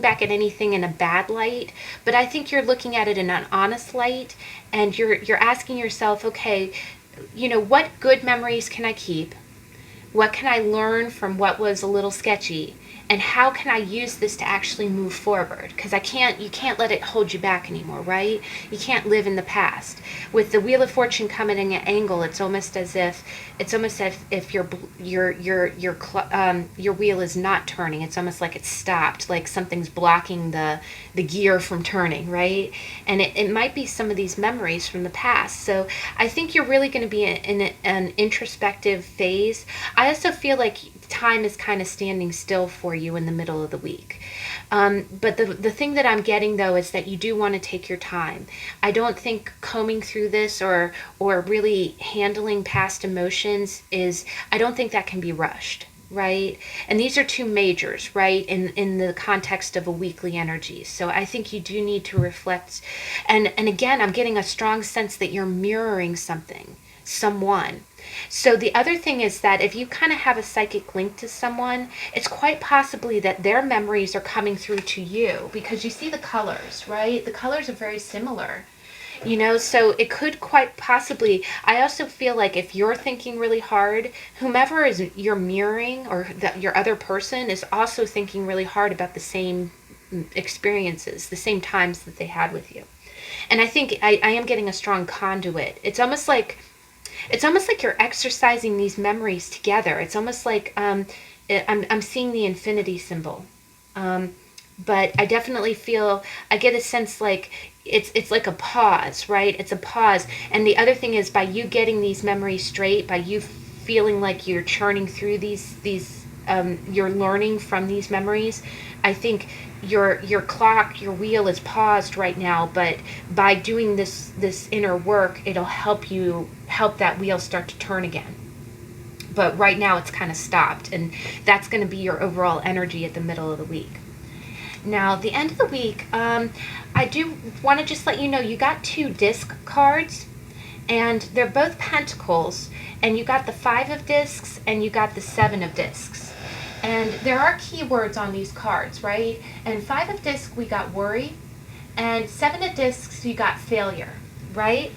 Speaker 1: back at anything in a bad light, but I think you're looking at it in an honest light, and you're asking yourself, okay, what good memories can I keep? What can I learn from what was a little sketchy? And how can I use this to actually move forward? Because you can't let it hold you back anymore, right? You can't live in the past. With the Wheel of Fortune coming in an angle, it's almost as if your wheel is not turning. It's almost like it's stopped, like something's blocking the gear from turning, right? And it might be some of these memories from the past. So I think you're really going to be in an introspective phase. I also feel like time is kind of standing still for you in the middle of the week. But the thing that I'm getting, though, is that you do want to take your time. I don't think combing through this or really handling past emotions I don't think that can be rushed. right? And these are two majors, right, in the context of a weekly energy. So I think you do need to reflect. And again, I'm getting a strong sense that you're mirroring something, someone. So the other thing is that if you kind of have a psychic link to someone, it's quite possibly that their memories are coming through to you, because you see the colors, right? The colors are very similar. So it could quite possibly. I also feel like if you're thinking really hard, whomever is you're mirroring, or that your other person is also thinking really hard about the same experiences, the same times that they had with you. And I think I am getting a strong conduit. It's almost like you're exercising these memories together. It's almost like I'm seeing the infinity symbol. Um, but I definitely feel, I get a sense like it's like a pause, right? It's a pause. And the other thing is, by you getting these memories straight, by you feeling like you're churning through these you're learning from these memories. I think your clock, your wheel is paused right now, but by doing this inner work, it'll help that wheel start to turn again. But right now it's kind of stopped, and that's going to be your overall energy at the middle of the week. Now, the end of the week, I do want to just let you know, you got 2 disc cards, and they're both Pentacles, and you got the 5 of discs and you got the 7 of discs. And there are keywords on these cards, right? And 5 of discs, we got worry, and 7 of discs, you got failure, right?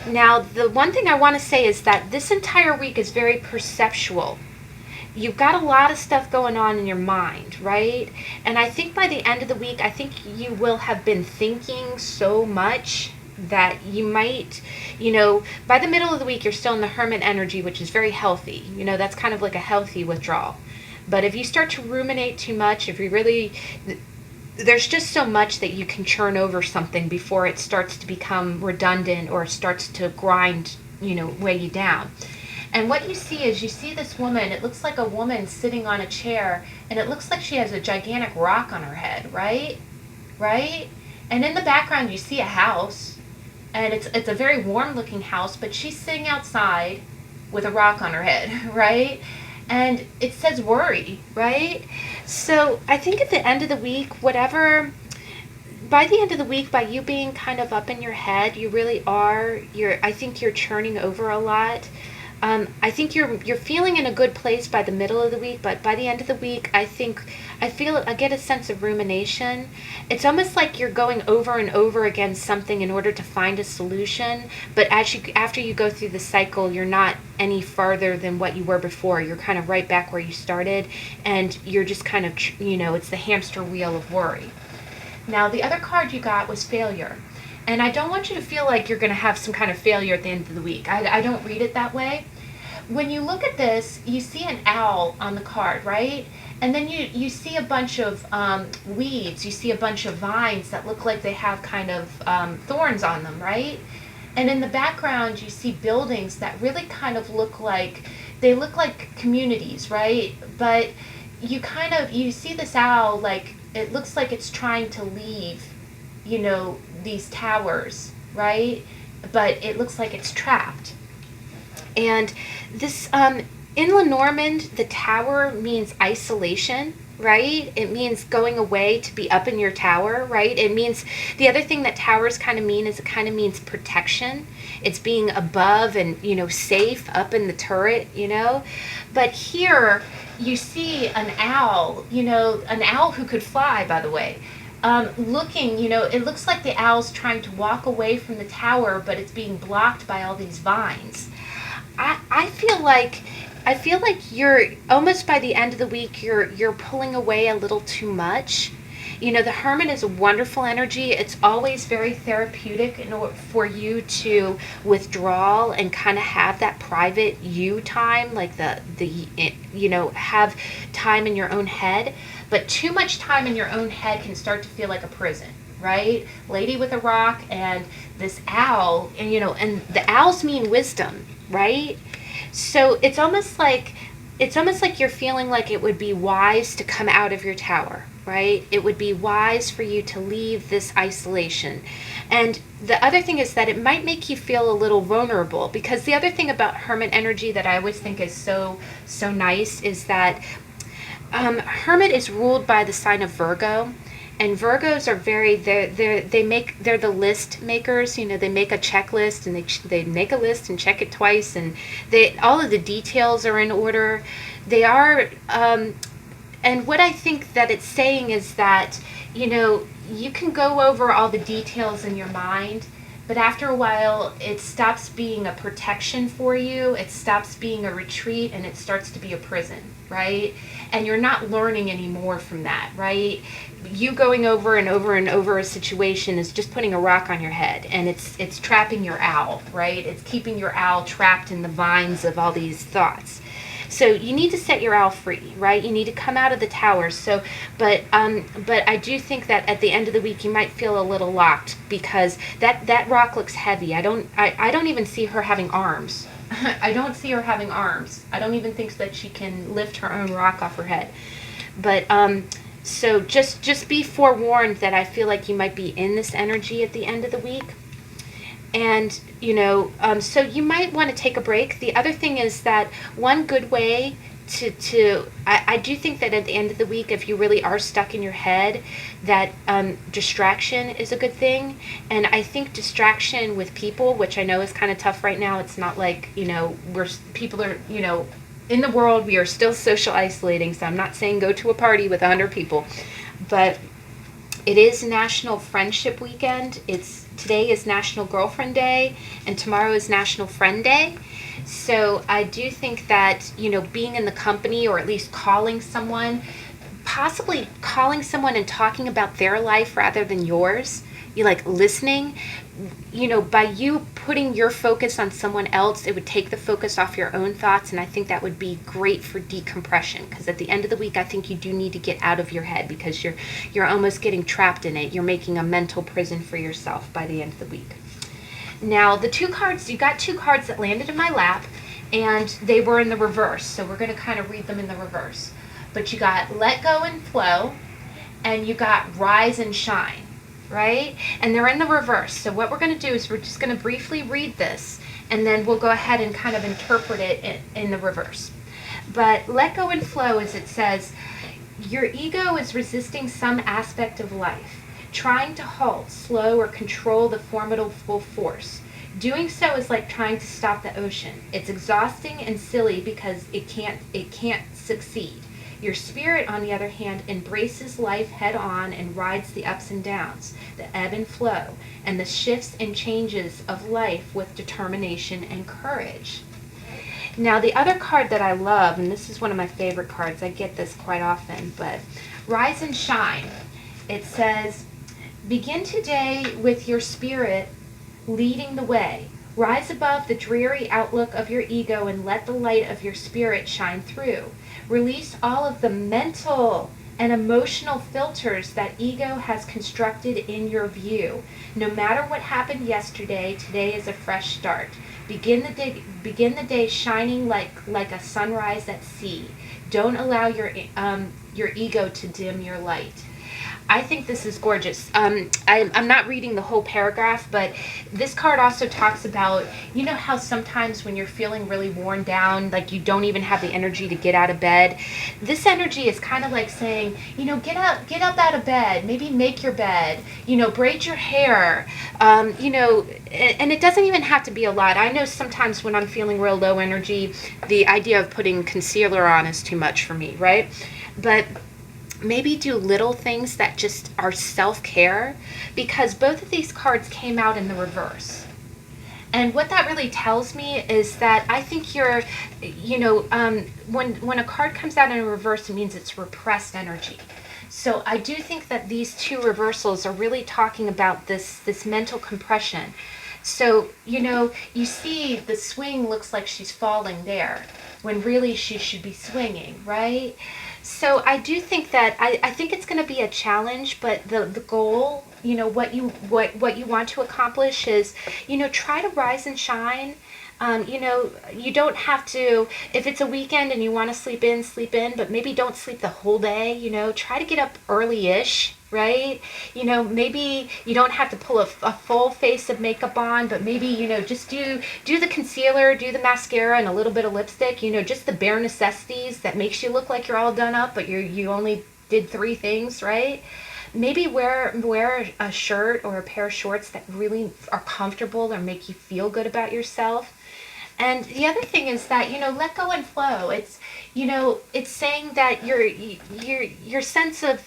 Speaker 1: Now, the one thing I want to say is that this entire week is very perceptual. You've got a lot of stuff going on in your mind, right? And I think by the end of the week, I think you will have been thinking so much that you might, by the middle of the week, you're still in the Hermit energy, which is very healthy. That's kind of like a healthy withdrawal. But if you start to ruminate too much, if you really, there's just so much that you can churn over something before it starts to become redundant or starts to grind, weigh you down. And what you see is, you see this woman, it looks like a woman sitting on a chair, and it looks like she has a gigantic rock on her head, right? Right? And in the background you see a house, and it's a very warm looking house, but she's sitting outside with a rock on her head, right? And it says worry, right? So I think at the end of the week, by the end of the week, by you being kind of up in your head, you really are, I think you're churning over a lot. I think you're feeling in a good place by the middle of the week, but by the end of the week, I get a sense of rumination. It's almost like you're going over and over again something in order to find a solution, but after you go through the cycle, you're not any farther than what you were before. You're kind of right back where you started, and you're just kind of, it's the hamster wheel of worry. Now, the other card you got was failure. And I don't want you to feel like you're going to have some kind of failure at the end of the week. I don't read it that way. When you look at this, you see an owl on the card, right? And then you see a bunch of weeds. You see a bunch of vines that look like they have kind of thorns on them, right? And in the background, you see buildings that really kind of look like communities, right? But you see this owl, like, it looks like it's trying to leave, these towers, right? But it looks like it's trapped. And this, in Lenormand, the tower means isolation, right? It means going away to be up in your tower, right? It means, the other thing that towers kind of mean is it kind of means protection. It's being above and, safe up in the turret, But here you see an owl, an owl who could fly, by the way. Looking, it looks like the owl's trying to walk away from the tower, but it's being blocked by all these vines. I feel like you're almost, by the end of the week, you're pulling away a little too much. The Hermit is a wonderful energy. It's always very therapeutic in order for you to withdraw and kind of have that private you time, like have time in your own head. But too much time in your own head can start to feel like a prison, right? Lady with a rock and this owl, and the owls mean wisdom, right? So it's almost like it's almost like you're feeling like it would be wise to come out of your tower, right? It would be wise for you to leave this isolation. And the other thing is that it might make you feel a little vulnerable, because the other thing about Hermit energy that I always think is so nice is that Hermit is ruled by the sign of Virgo. And Virgos are they're the list makers. You know, they make a checklist, and they make a list and check it twice, and all of the details are in order. They are, and what I think that it's saying is that, you know, you can go over all the details in your mind, but after a while it stops being a protection for you, it stops being a retreat, and it starts to be a prison, right? And you're not learning anymore from that, right? You going over and over and over a situation is just putting a rock on your head, and it's trapping your owl, right? It's keeping your owl trapped in the vines of all these thoughts. So you need to set your owl free, right? You need to come out of the towers. So, but I do think that at the end of the week you might feel a little locked, because that rock looks heavy. I don't even see her having arms. I don't see her having arms. I don't even think that she can lift her own rock off her head. But so just be forewarned that I feel like you might be in this energy at the end of the week. And, you know, so you might want to take a break. The other thing is that one good way I do think that at the end of the week, if you really are stuck in your head, that distraction is a good thing. And I think distraction with people, which I know is kind of tough right now. It's not like, you know, people are, you know, in the world, we are still social isolating. So I'm not saying go to a party with 100 people, but it is National Friendship Weekend. Today is National Girlfriend Day, and tomorrow is National Friend Day. So I do think that, you know, being in the company, or at least calling someone, possibly calling someone and talking about their life rather than yours, you like listening, you know, by you putting your focus on someone else, it would take the focus off your own thoughts, and I think that would be great for decompression, because at the end of the week I think you do need to get out of your head, because you're almost getting trapped in it. You're making a mental prison for yourself by the end of the week. Now, the two cards, you got two cards that landed in my lap, and they were in the reverse, so we're going to kind of read them in the reverse. But you got Let Go and Flow, and you got Rise and Shine, right? And they're in the reverse. So what we're going to do is we're just going to briefly read this, and then we'll go ahead and kind of interpret it in the reverse. But Let Go and Flow, as it says, your ego is resisting some aspect of life, trying to halt, slow, or control the formidable force. Doing so is like trying to stop the ocean. It's exhausting and silly because it can't succeed. Your spirit, on the other hand, embraces life head on and rides the ups and downs, the ebb and flow, and the shifts and changes of life with determination and courage. Now, the other card that I love, and this is one of my favorite cards, I get this quite often, but Rise and Shine. It says, begin today with your spirit leading the way. Rise above the dreary outlook of your ego and let the light of your spirit shine through. Release all of the mental and emotional filters that ego has constructed in your view. No matter what happened yesterday, today is a fresh start. Begin the day shining like a sunrise at sea. Don't allow your ego to dim your light. I think this is gorgeous. I'm not reading the whole paragraph, but this card also talks about, you know how sometimes when you're feeling really worn down, like you don't even have the energy to get out of bed. This energy is kind of like saying, you know, get up out of bed, maybe make your bed, you know, braid your hair, you know, and it doesn't even have to be a lot. I know sometimes when I'm feeling real low energy, the idea of putting concealer on is too much for me, right? But maybe do little things that just are self-care, because both of these cards came out in the reverse. And what that really tells me is that I think you're, you know, when a card comes out in a reverse, it means it's repressed energy. So I do think that these two reversals are really talking about this mental compression. So, you know, you see the swing looks like she's falling there, when really she should be swinging, right? So I do think that I think it's going to be a challenge, but the goal, you know, what you want to accomplish is, you know, try to rise and shine. You know, you don't have to, if it's a weekend and you want to sleep in, but maybe don't sleep the whole day, you know, try to get up early-ish, right? You know, maybe you don't have to pull a full face of makeup on, but maybe, you know, just do the concealer, do the mascara, and a little bit of lipstick, you know, just the bare necessities that makes you look like you're all done up, but you only did 3 things, right? Maybe wear a shirt or a pair of shorts that really are comfortable or make you feel good about yourself. And the other thing is that, you know, let go and flow. It's, you know, it's saying that your sense of,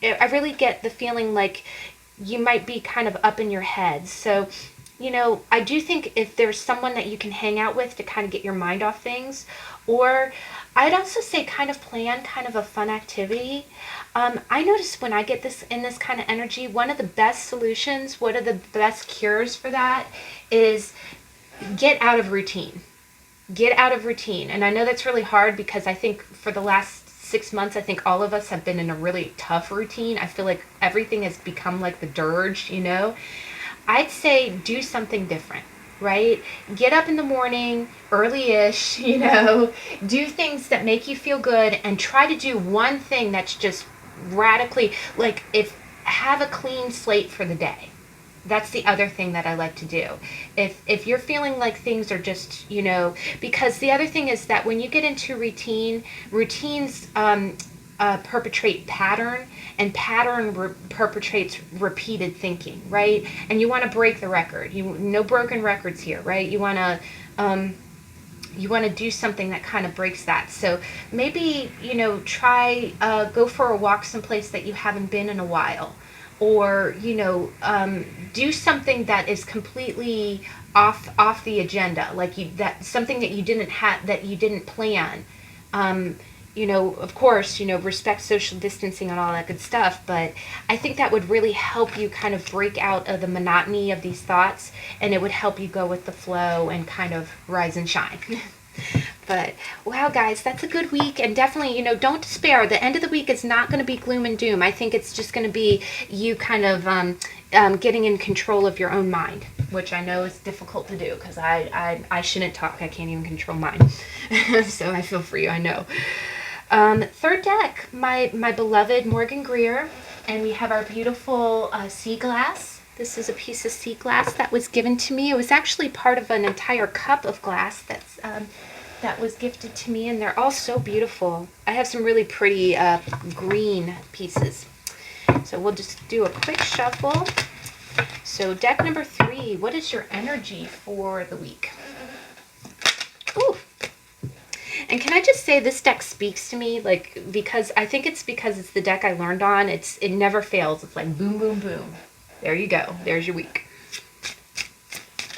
Speaker 1: I really get the feeling like you might be kind of up in your head. So, you know, I do think if there's someone that you can hang out with to kind of get your mind off things, or I'd also say kind of plan kind of a fun activity. I notice when I get this kind of energy, one of the best solutions, one of the best cures for that is get out of routine. Get out of routine. And I know that's really hard because I think for the last 6 months, I think all of us have been in a really tough routine. I feel like everything has become like the dirge, you know. I'd say do something different, right? Get up in the morning, early-ish, you know, do things that make you feel good and try to do one thing that's just radically, like if have a clean slate for the day. That's the other thing that I like to do. If you're feeling like things are just, you know, because the other thing is that when you get into routines perpetrate pattern, and pattern perpetrates repeated thinking, right? And you want to break the record. No broken records here, right? You want to do something that kind of breaks that. So maybe, you know, try go for a walk someplace that you haven't been in a while, or, you know, do something that is completely off the agenda, like that something that you didn't plan. You know, of course, you know, respect social distancing and all that good stuff, but I think that would really help you kind of break out of the monotony of these thoughts, and it would help you go with the flow and kind of rise and shine. But wow, guys, that's a good week, and definitely, you know, don't despair. The end of the week is not going to be gloom and doom. I think it's just going to be you kind of getting in control of your own mind, which I know is difficult to do because I shouldn't talk. I can't even control mine. So I feel for you, I know. Third deck, my beloved Morgan Greer, and we have our beautiful sea glass. This is a piece of sea glass that was given to me. It was actually part of an entire cup of glass that was gifted to me, and they're all so beautiful. I have some really pretty green pieces. So we'll just do a quick shuffle. So deck number 3, what is your energy for the week? Ooh. And can I just say this deck speaks to me, like, because I think it's because it's the deck I learned on. It never fails. It's like boom, boom, boom. There you go. There's your week.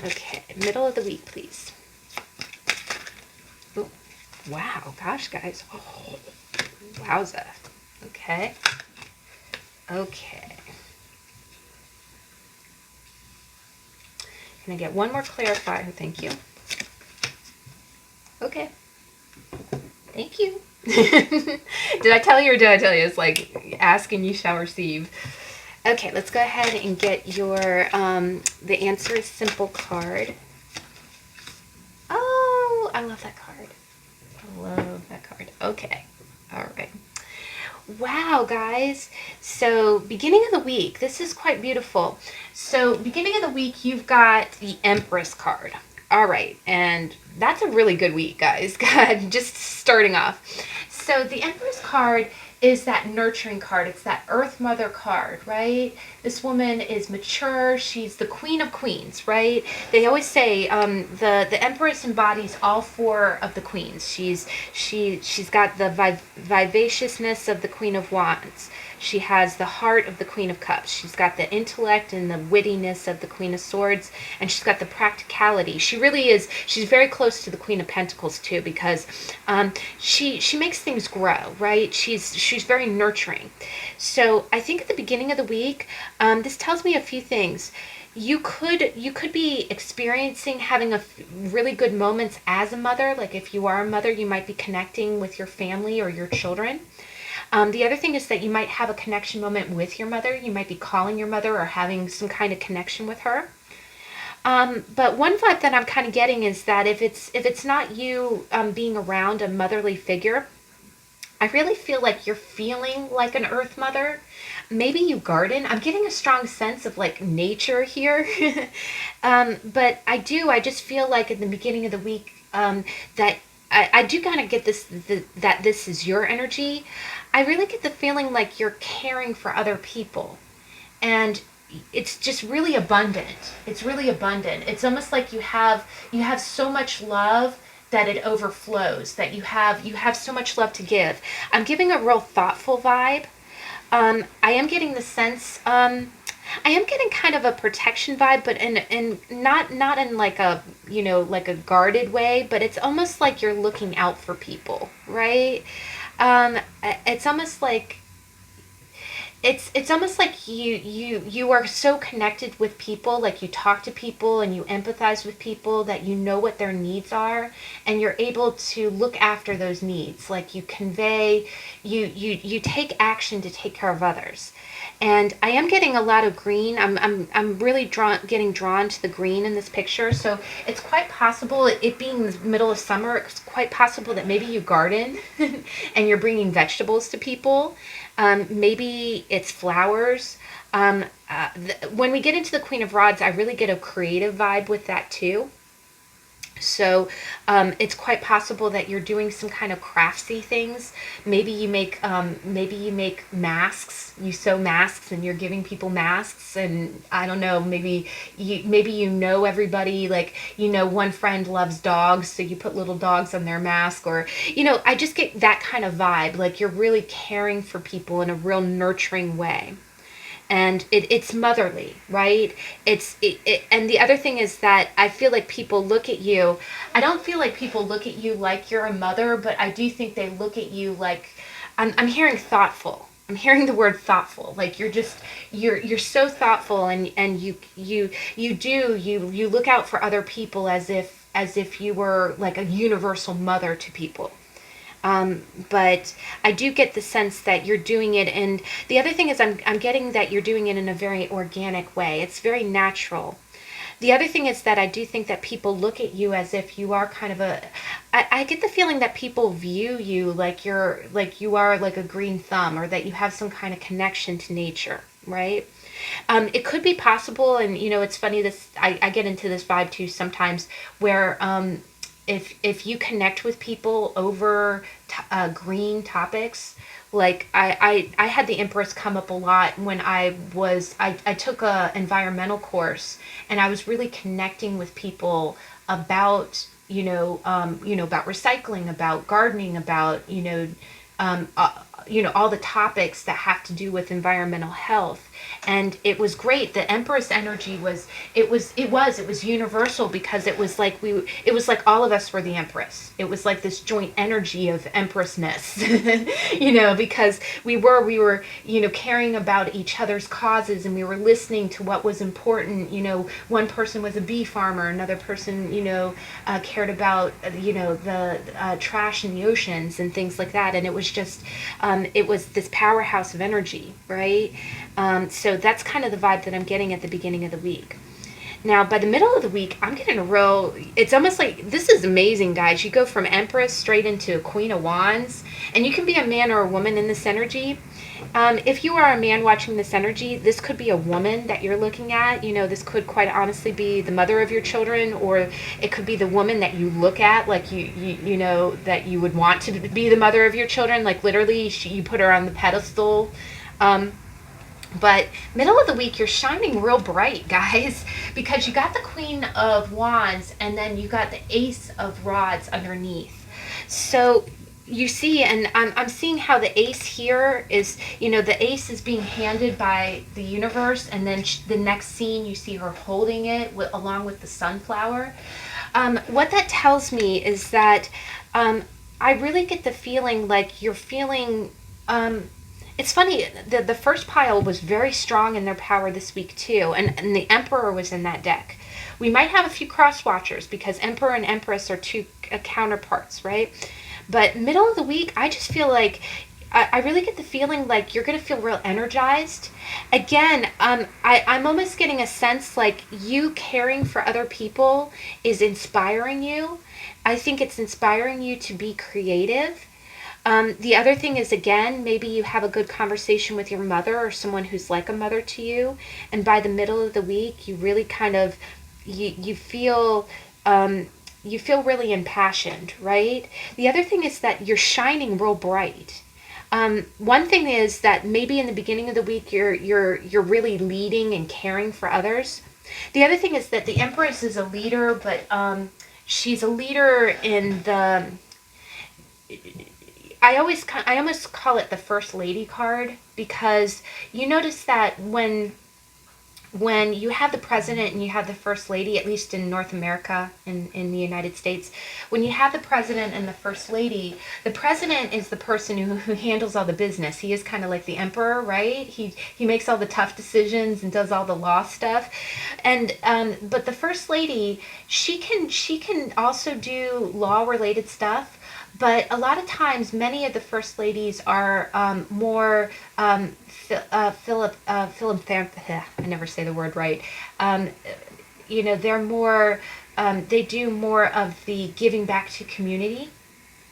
Speaker 1: Okay, middle of the week, please. Ooh. Wow, gosh, guys. Oh, wowza. Okay. Okay. Can I get one more clarifier? Thank you. Okay. Thank you. Did I tell you or did I tell you? It's like ask and you shall receive. Okay, let's go ahead and get your the answer is simple card. Oh, I love that card. I love that card. Okay. All right. Wow, guys. So beginning of the week, this is quite beautiful. So beginning of the week, you've got the Empress card. All right, and that's a really good week, guys. God, just starting off. So the Empress card is that nurturing card. It's that Earth Mother card, right? This woman is mature. She's the Queen of Queens, right? They always say the Empress embodies all 4 of the queens. She's got the vivaciousness of the Queen of Wands. She has the heart of the Queen of Cups. She's got the intellect and the wittiness of the Queen of Swords, and she's got the practicality. She really is. She's very close to the Queen of Pentacles too, because she makes things grow, right? She's very nurturing. So I think at the beginning of the week, this tells me a few things. You could be experiencing having really good moments as a mother. Like if you are a mother, you might be connecting with your family or your children. The other thing is that you might have a connection moment with your mother. You might be calling your mother or having some kind of connection with her. But one vibe that I'm kind of getting is that if it's not you being around a motherly figure, I really feel like you're feeling like an earth mother. Maybe you garden. I'm getting a strong sense of like nature here. But I just feel like at the beginning of the week that I do kind of get that this is your energy. I really get the feeling like you're caring for other people. And it's just really abundant. It's really abundant. It's almost like you have so much love that it overflows, that you have so much love to give. I'm giving a real thoughtful vibe. I am getting the sense I am getting kind of a protection vibe, but in not in like a, like a guarded way, but it's almost like you're looking out for people, right? Um it's almost like it's almost like you are so connected with people, like you talk to people and you empathize with people, that you know what their needs are, and you're able to look after those needs, like you convey, you take action to take care of others. And I am getting a lot of green. I'm really getting drawn to the green in this picture. So it's quite possible, it being the middle of summer, it's quite possible that maybe you garden and you're bringing vegetables to people. Maybe it's flowers. When we get into the Queen of Rods, I really get a creative vibe with that too. So it's quite possible that you're doing some kind of craftsy things. Maybe you make masks. You sew masks and you're giving people masks. And I don't know. Maybe everybody. Like, one friend loves dogs, so you put little dogs on their mask. Or I just get that kind of vibe. Like you're really caring for people in a real nurturing way, and it's motherly, right? And the other thing is that I feel like people look at you. I don't feel like people look at you like you're a mother, but I do think they look at you like, I'm hearing thoughtful. I'm hearing the word thoughtful. Like you're so thoughtful, and you look out for other people as if you were like a universal mother to people. But I do get the sense that you're doing it, and the other thing is I'm getting that you're doing it in a very organic way. It's very natural. The other thing is that I do think that people look at you as if you are kind of I get the feeling that people view you like you are like a green thumb, or that you have some kind of connection to nature, right? It could be possible, and it's funny, I get into this vibe too sometimes, where if you connect with people over green topics, like I had the Empress come up a lot when I took a environmental course, and I was really connecting with people about about recycling, about gardening, about all the topics that have to do with environmental health. And it was great. The Empress energy was universal, because it was like all of us were the Empress. It was like this joint energy of Empressness, because we were caring about each other's causes, and we were listening to what was important. One person was a bee farmer, another person cared about the trash in the oceans and things like that. And it was just it was this powerhouse of energy, right? So that's kind of the vibe that I'm getting at the beginning of the week. Now, by the middle of the week, I'm getting it's almost like, this is amazing, guys. You go from Empress straight into Queen of Wands, and you can be a man or a woman in this energy. If you are a man watching this energy, this could be a woman that you're looking at. This could quite honestly be the mother of your children, or it could be the woman that you look at, like that you would want to be the mother of your children. Like literally, you put her on the pedestal. But middle of the week, you're shining real bright, guys, because you got the Queen of Wands, and then you got the Ace of Rods underneath. So you see, and I'm seeing how the ace here is, the ace is being handed by the universe, and then the next scene you see her holding it along with the sunflower. What that tells me is that I really get the feeling like you're feeling... it's funny, the first pile was very strong in their power this week too, and the Emperor was in that deck. We might have a few cross watchers, because Emperor and Empress are two counterparts, right? But middle of the week, I just feel like I really get the feeling like you're going to feel real energized. Again, I'm almost getting a sense like you caring for other people is inspiring you. I think it's inspiring you to be creative. The other thing is, again, maybe you have a good conversation with your mother or someone who's like a mother to you, and by the middle of the week, you really kind of you feel you feel really impassioned, right? The other thing is that you're shining real bright. One thing is that maybe in the beginning of the week you're really leading and caring for others. The other thing is that the Empress is a leader, but she's a leader in the I almost call it the First Lady card, because you notice that when you have the president and you have the first lady, at least in North America, in the United States, when you have the president and the first lady, the president is the person who handles all the business. He is kind of like the emperor, right? He makes all the tough decisions and does all the law stuff. And but the first lady, she can also do law related stuff. But a lot of times, many of the first ladies are more philanthropic. I never say the word right. They're more. They do more of the giving back to community,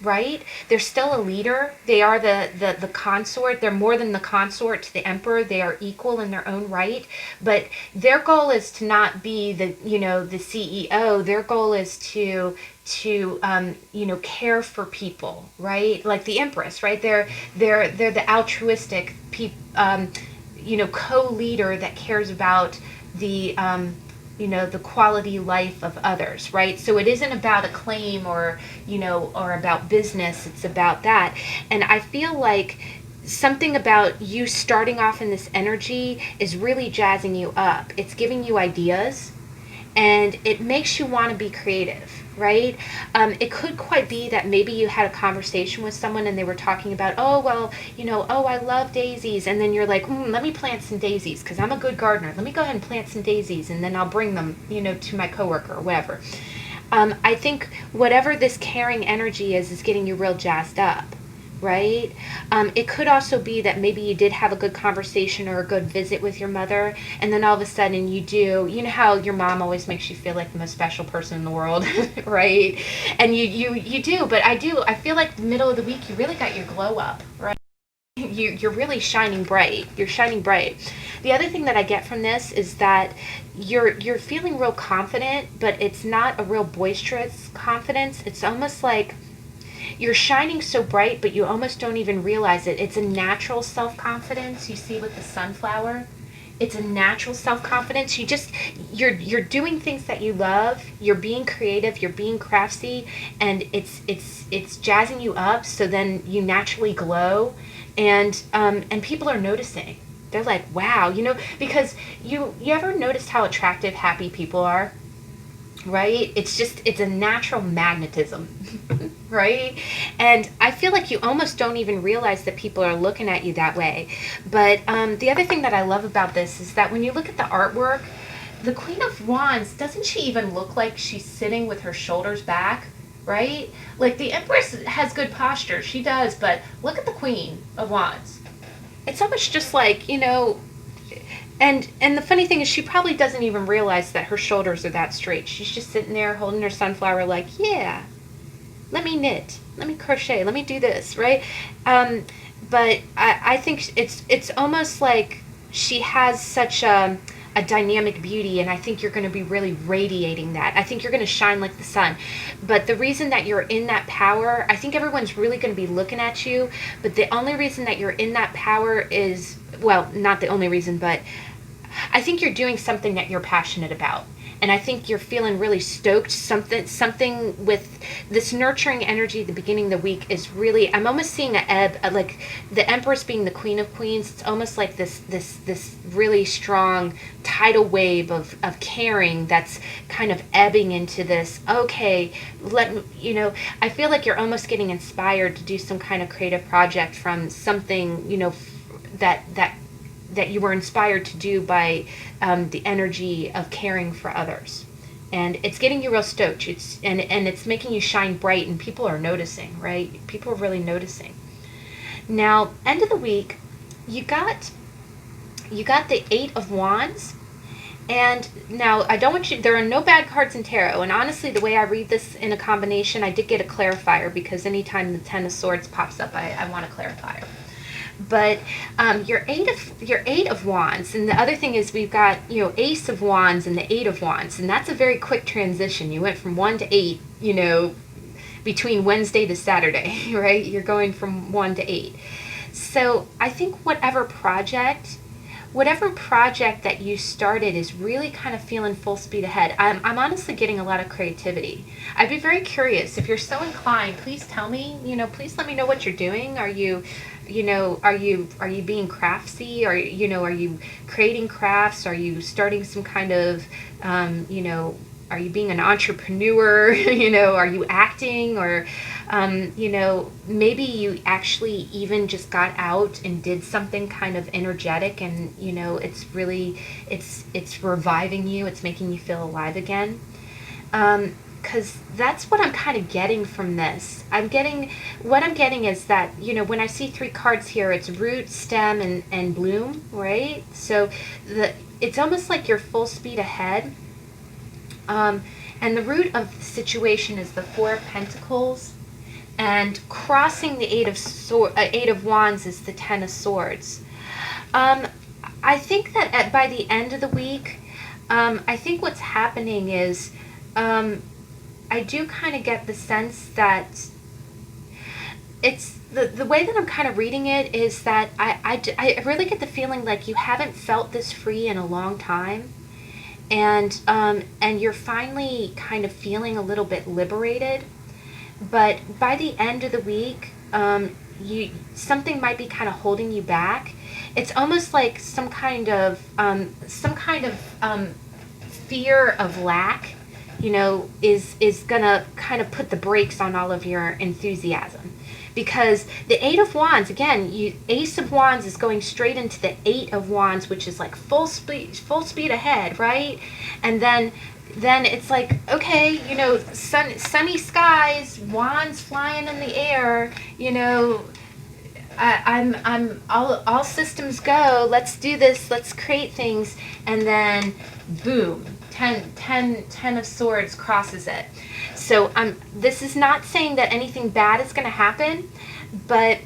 Speaker 1: right? They're still a leader. They are the consort. They're more than the consort to the emperor. They are equal in their own right. But their goal is to not be the CEO. Their goal is to care for people, right? Like the Empress, right? They're the altruistic co-leader that cares about the quality life of others, right? So it isn't about a claim or about business. It's about that. And I feel like something about you starting off in this energy is really jazzing you up. It's giving you ideas, and it makes you want to be creative, right? It could quite be that maybe you had a conversation with someone and they were talking about, oh, well, I love daisies. And then you're like, let me plant some daisies because I'm a good gardener. Let me go ahead and plant some daisies, and then I'll bring them, to my coworker or whatever. I think whatever this caring energy is getting you real jazzed up, right? It could also be that maybe you did have a good conversation or a good visit with your mother, and then all of a sudden you know how your mom always makes you feel like the most special person in the world, right? And you do, but I feel like the middle of the week you really got your glow up, right? You're really shining bright. You're shining bright. The other thing that I get from this is that you're feeling real confident, but it's not a real boisterous confidence. It's almost like you're shining so bright, but you almost don't even realize it. It's a natural self-confidence. You see with the sunflower, it's a natural self-confidence. You're doing things that you love. You're being creative. You're being craftsy, and it's jazzing you up. So then you naturally glow, and people are noticing. They're like, wow, because you ever noticed how attractive happy people are? Right? It's a natural magnetism, right? And I feel like you almost don't even realize that people are looking at you that way. But the other thing that I love about this is that when you look at the artwork, the Queen of Wands, doesn't she even look like she's sitting with her shoulders back, right? Like the Empress has good posture, she does, but look at the Queen of Wands. It's almost just like, and the funny thing is she probably doesn't even realize that her shoulders are that straight. She's just sitting there holding her sunflower like, yeah, let me knit, let me crochet, let me do this, right? But I think it's almost like she has such a dynamic beauty, and I think you're going to be really radiating that. I think you're going to shine like the sun. But the reason that you're in that power, I think everyone's really going to be looking at you, but the only reason that you're in that power is, well, not the only reason, but I think you're doing something that you're passionate about. And I think you're feeling really stoked. Something with this nurturing energy at the beginning of the week is really, I'm almost seeing an ebb, like the Empress being the Queen of Queens. It's almost like this really strong tidal wave of caring that's kind of ebbing into this, okay, I feel like you're almost getting inspired to do some kind of creative project from something, that you were inspired to do by the energy of caring for others. And it's getting you real stoked. And it's making you shine bright, and people are noticing, right? People are really noticing. Now, end of the week, you got the Eight of Wands. And now, I don't want you, there are no bad cards in tarot. And honestly, the way I read this in a combination, I did get a clarifier, because anytime the Ten of Swords pops up, I want a clarifier. But your eight of wands, and the other thing is we've got, you know, Ace of Wands and the Eight of Wands, and that's a very quick transition. You went from 1 to 8, you know, between Wednesday to Saturday, right? You're going from 1 to 8. So I think whatever project that you started is really kind of feeling full speed ahead. I'm honestly getting a lot of creativity. I'd be very curious. If you're so inclined, please tell me, you know, please let me know what you're doing. Are you being craftsy? Or, you know, are you creating crafts? Are you starting some kind of, you know, are you being an entrepreneur? You know, are you acting? Or, you know, maybe you actually even just got out and did something kind of energetic, and, you know, it's really, it's reviving you. It's making you feel alive again. Because that's what I'm kind of getting from this. What I'm getting is that, you know, when I see 3 cards here, it's root, stem, and bloom, right? So it's almost like you're full speed ahead. And the root of the situation is the Four of Pentacles, and crossing the Eight of Wands is the Ten of Swords. I think that by the end of the week, I think what's happening is, I do kind of get the sense that it's the way that I'm kind of reading it is that I really get the feeling like you haven't felt this free in a long time. And you're finally kind of feeling a little bit liberated, but by the end of the week, something might be kind of holding you back. It's almost like some kind of fear of lack, you know, is gonna kind of put the brakes on all of your enthusiasm. Because the Eight of Wands, again, Ace of Wands is going straight into the Eight of Wands, which is like full speed ahead, right? And then it's like, okay, you know, sunny skies, wands flying in the air, you know, I'm all systems go. Let's do this. Let's create things, and then boom, 10 of Swords crosses it. So this is not saying that anything bad is going to happen, but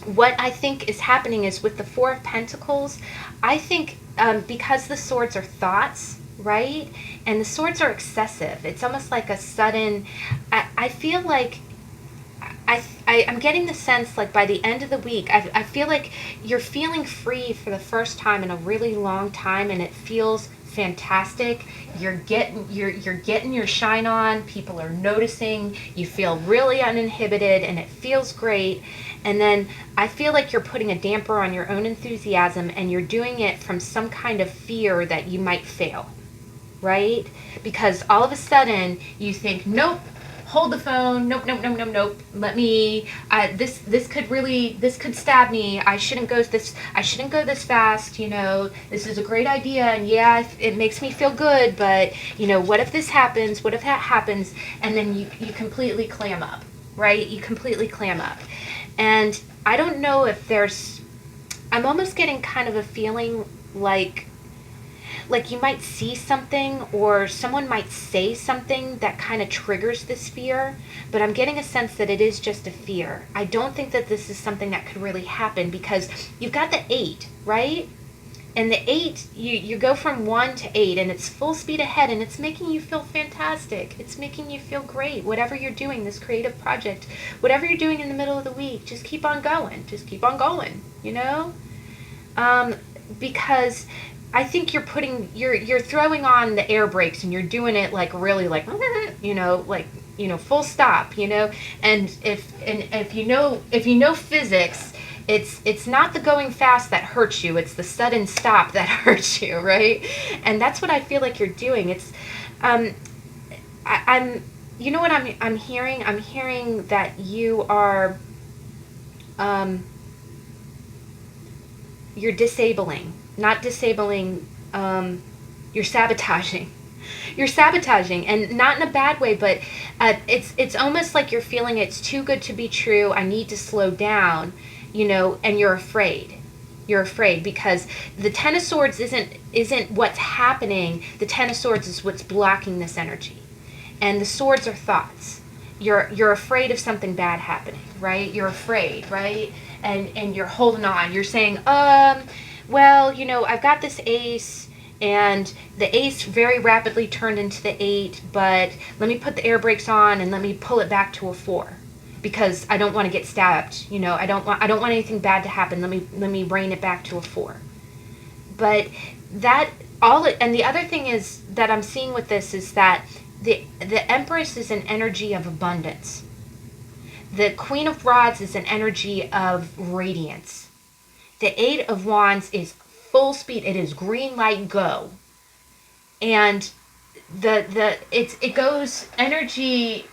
Speaker 1: what I think is happening is with the Four of Pentacles, I think because the swords are thoughts, right? And the swords are excessive. It's almost like a sudden, I feel like, I'm getting the sense like by the end of the week, I feel like you're feeling free for the first time in a really long time, and it feels fantastic. You're getting your shine on. People are noticing. You feel really uninhibited, and it feels great. And then I feel like you're putting a damper on your own enthusiasm, and you're doing it from some kind of fear that you might fail, right? Because all of a sudden you think, nope, hold the phone, nope, let me, this could stab me, I shouldn't go this fast, you know, this is a great idea, and yeah, it makes me feel good, but, you know, what if this happens, what if that happens, and then you completely clam up, right? You completely clam up. And I don't know if I'm almost getting kind of a feeling like you might see something, or someone might say something that kind of triggers this fear, but I'm getting a sense that it is just a fear. I don't think that this is something that could really happen, because you've got the 8, right? And the 8, you go from 1 to 8, and it's full speed ahead, and it's making you feel fantastic. It's making you feel great. Whatever you're doing, this creative project, whatever you're doing in the middle of the week, just keep on going. Just keep on going, you know? Because I think you're throwing on the air brakes, and you're doing it like really like, you know, like, you know, full stop, you know. And if you know physics, it's not the going fast that hurts you, it's the sudden stop that hurts you, right? And that's what I feel like you're doing. It's I'm you know what I'm hearing? I'm hearing that you are you're disabling. Not disabling, you're sabotaging. You're sabotaging, and not in a bad way, but it's almost like you're feeling it's too good to be true. I need to slow down, and you're afraid. You're afraid because the Ten of Swords isn't what's happening. The Ten of Swords is what's blocking this energy, and the swords are thoughts. You're afraid of something bad happening, right? You're afraid, right? And you're holding on. You're saying, well, I've got this ace, and the ace very rapidly turned into the 8, but let me put the air brakes on and let me pull it back to a 4 because I don't want to get stabbed. I don't want anything bad to happen. Let me rein it back to a 4. But and the other thing is that I'm seeing with this is that the Empress is an energy of abundance. The Queen of Rods is an energy of radiance. The Eight of Wands is full speed. It is green light, go. And it goes, energy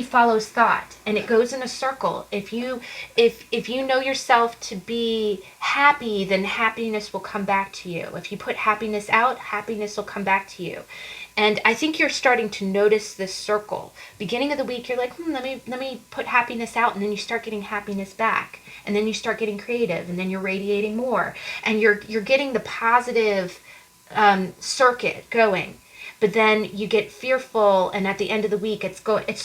Speaker 1: follows thought, and it goes in a circle. If you know yourself to be happy, then happiness will come back to you. If you put happiness out, happiness will come back to you. And I think you're starting to notice this circle. Beginning of the week, you're like, let me put happiness out, and then you start getting happiness back, and then you start getting creative, and then you're radiating more, and you're getting the positive circuit going. But then you get fearful, and at the end of the week, it's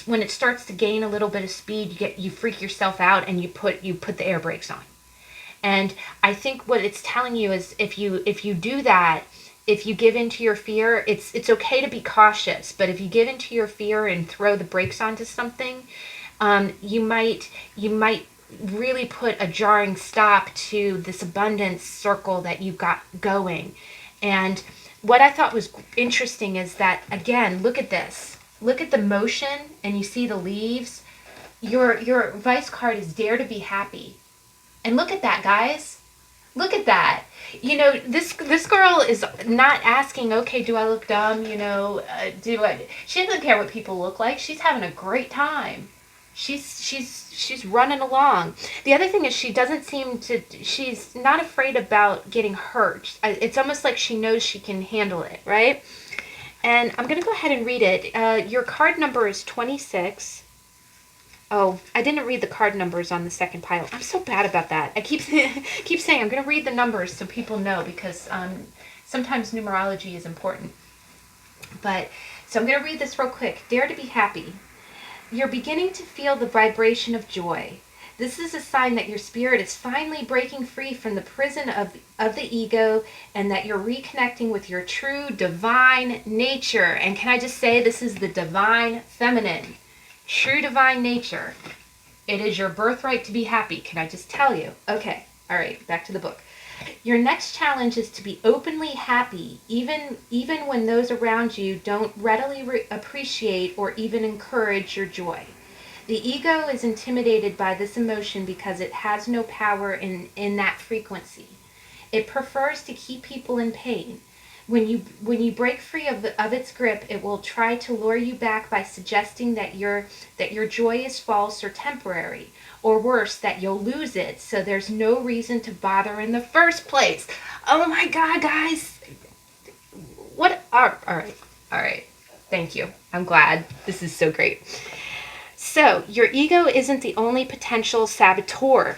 Speaker 1: when it starts to gain a little bit of speed, you freak yourself out, and you put the air brakes on. And I think what it's telling you is if you do that, if you give into your fear, it's okay to be cautious, but if you give into your fear and throw the brakes onto something, you might really put a jarring stop to this abundance circle that you've got going. And what I thought was interesting is that, again, look at this. Look at the motion, and you see the leaves. Your vice card is Dare to Be Happy. And look at that, guys. Look at that. This girl is not asking, okay, do I look dumb? She doesn't care what people look like. She's having a great time. She's running along. The other thing is she's not afraid about getting hurt. It's almost like she knows she can handle it, right? And I'm going to go ahead and read it. Your card number is 26. Oh, I didn't read the card numbers on the second pile. I'm so bad about that. I keep saying I'm going to read the numbers so people know, because sometimes numerology is important. So I'm going to read this real quick. Dare to be happy. You're beginning to feel the vibration of joy. This is a sign that your spirit is finally breaking free from the prison of the ego, and that you're reconnecting with your true divine nature. And can I just say, this is the divine feminine. True divine nature. It is your birthright to be happy. Can I just tell you? Okay. All right. Back to the book. Your next challenge is to be openly happy, even when those around you don't readily appreciate or even encourage your joy. The ego is intimidated by this emotion because it has no power in that frequency. It prefers to keep people in pain. When you break free of its grip, it will try to lure you back by suggesting that your joy is false or temporary, or worse, that you'll lose it, so there's no reason to bother in the first place. Oh my God, guys! What? All right. Thank you. I'm glad. This is so great. So your ego isn't the only potential sabotage.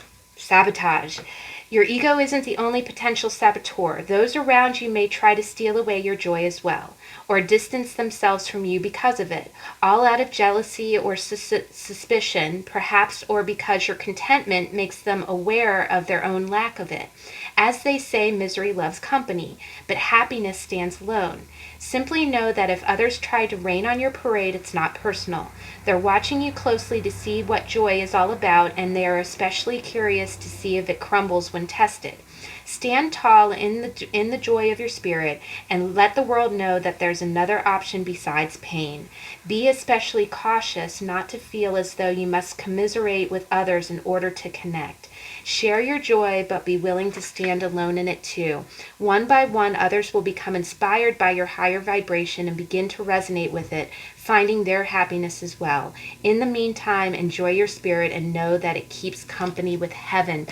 Speaker 1: Your ego isn't the only potential saboteur. Those around you may try to steal away your joy as well, or distance themselves from you because of it, all out of jealousy or suspicion, perhaps, or because your contentment makes them aware of their own lack of it. As they say, misery loves company, but happiness stands alone. Simply know that if others try to rain on your parade, it's not personal. They're watching you closely to see what joy is all about, and they are especially curious to see if it crumbles when tested. Stand tall in the joy of your spirit, and let the world know that there's another option besides pain. Be especially cautious not to feel as though you must commiserate with others in order to connect. Share your joy, but be willing to stand alone in it too. One by one, others will become inspired by your higher vibration and begin to resonate with it, finding their happiness as well. In the meantime, enjoy your spirit and know that it keeps company with heaven.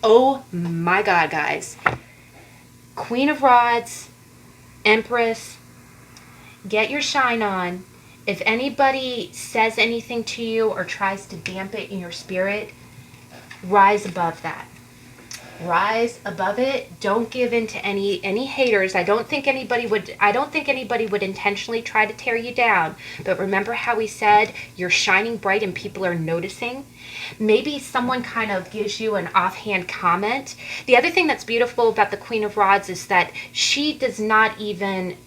Speaker 1: Oh my God, guys. Queen of Rods, Empress. Get your shine on. If anybody says anything to you or tries to damp it in your spirit, rise above that. Rise above it. Don't give in to any haters. I don't think anybody would intentionally try to tear you down. But remember how we said you're shining bright and people are noticing? Maybe someone kind of gives you an offhand comment. The other thing that's beautiful about the Queen of Rods is that she does not even,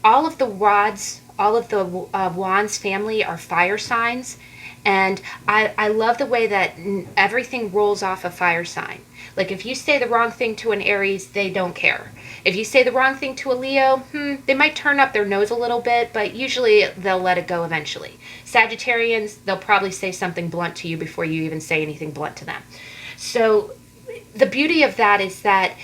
Speaker 1: all of the rods, all of the Wands family are fire signs. And I love the way that everything rolls off a fire sign. Like if you say the wrong thing to an Aries, they don't care. If you say the wrong thing to a Leo, they might turn up their nose a little bit, but usually they'll let it go eventually. Sagittarians, they'll probably say something blunt to you before you even say anything blunt to them. So the beauty of that is that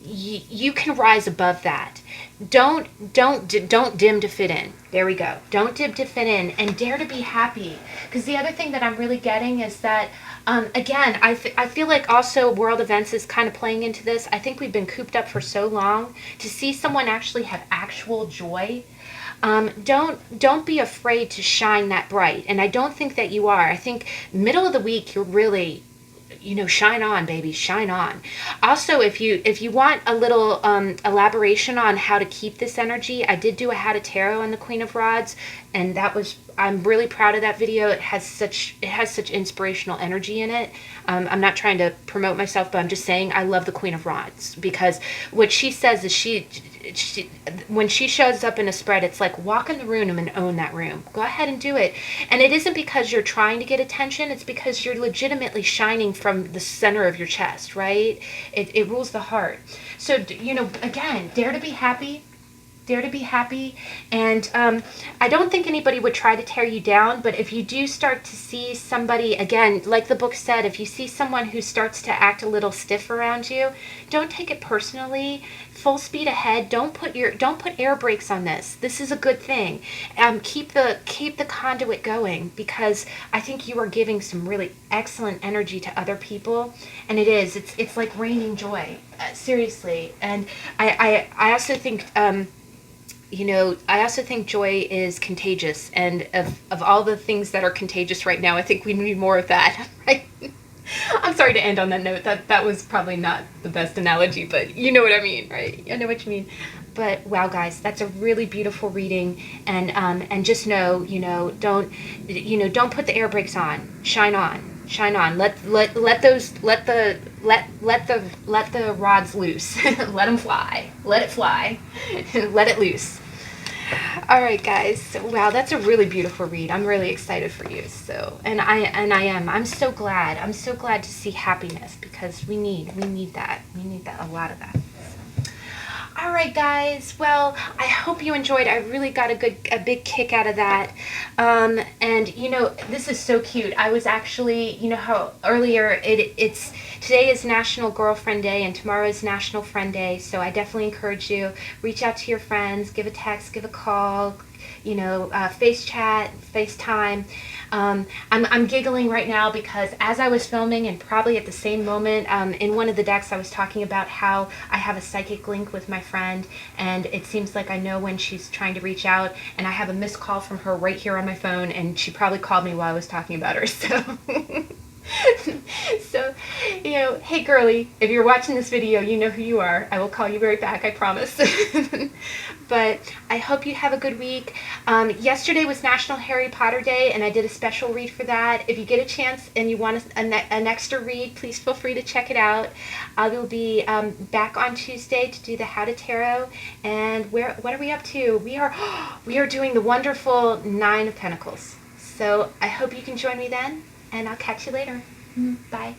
Speaker 1: you can rise above that. Don't dim to fit in. There we go. Don't dim to fit in, and dare to be happy. Because the other thing that I'm really getting is that, again, I feel like also world events is kind of playing into this. I think we've been cooped up for so long. To see someone actually have actual joy, don't be afraid to shine that bright. And I don't think that you are. I think middle of the week you're really, shine on, baby, shine on. Also, if you want a little elaboration on how to keep this energy, I did do a how to tarot on the Queen of Rods, and I'm really proud of that video. It has such inspirational energy in it. I'm not trying to promote myself, but I'm just saying I love the Queen of Rods, because what she says is she when she shows up in a spread, it's like walk in the room and own that room. Go ahead and do it. And it isn't because you're trying to get attention. It's because you're legitimately shining from the center of your chest, right? It rules the heart. So, again, dare to be happy. Dare to be happy. And I don't think anybody would try to tear you down, but if you do start to see somebody, again, like the book said, if you see someone who starts to act a little stiff around you, don't take it personally. Full speed ahead. Don't put air brakes on this. This is a good thing. Keep the conduit going, because I think you are giving some really excellent energy to other people, and it's like raining joy, seriously. And I also think I also think joy is contagious, and of all the things that are contagious right now, I think we need more of that, right? I'm sorry to end on that note. That was probably not the best analogy, but you know what I mean, right? I know what you mean. But wow, guys, that's a really beautiful reading, and just know, don't put the air brakes on. Shine on. Shine on. Let the rods loose. Let them fly. Let it fly. Let it loose. All right, guys. Wow, that's a really beautiful read. I'm really excited for you. So, I'm so glad. I'm so glad to see happiness, because we need that. We need that, a lot of that. All right, guys. Well, I hope you enjoyed. I really got a big kick out of that. And this is so cute. I was actually, how earlier today is National Girlfriend Day and tomorrow is National Friend Day. So I definitely encourage you, reach out to your friends, give a text, give a call, face chat, FaceTime. I'm giggling right now because as I was filming, and probably at the same moment, in one of the decks I was talking about how I have a psychic link with my friend, and it seems like I know when she's trying to reach out, and I have a missed call from her right here on my phone, and she probably called me while I was talking about her, so... So, hey girly, if you're watching this video, you know who you are. I will call you right back, I promise. But I hope you have a good week. Yesterday was National Harry Potter Day, and I did a special read for that. If you get a chance and you want an extra read, please feel free to check it out. I will be back on Tuesday to do the How to Tarot. And what are we up to? We are doing the wonderful 9 of Pentacles. So I hope you can join me then, and I'll catch you later. Bye.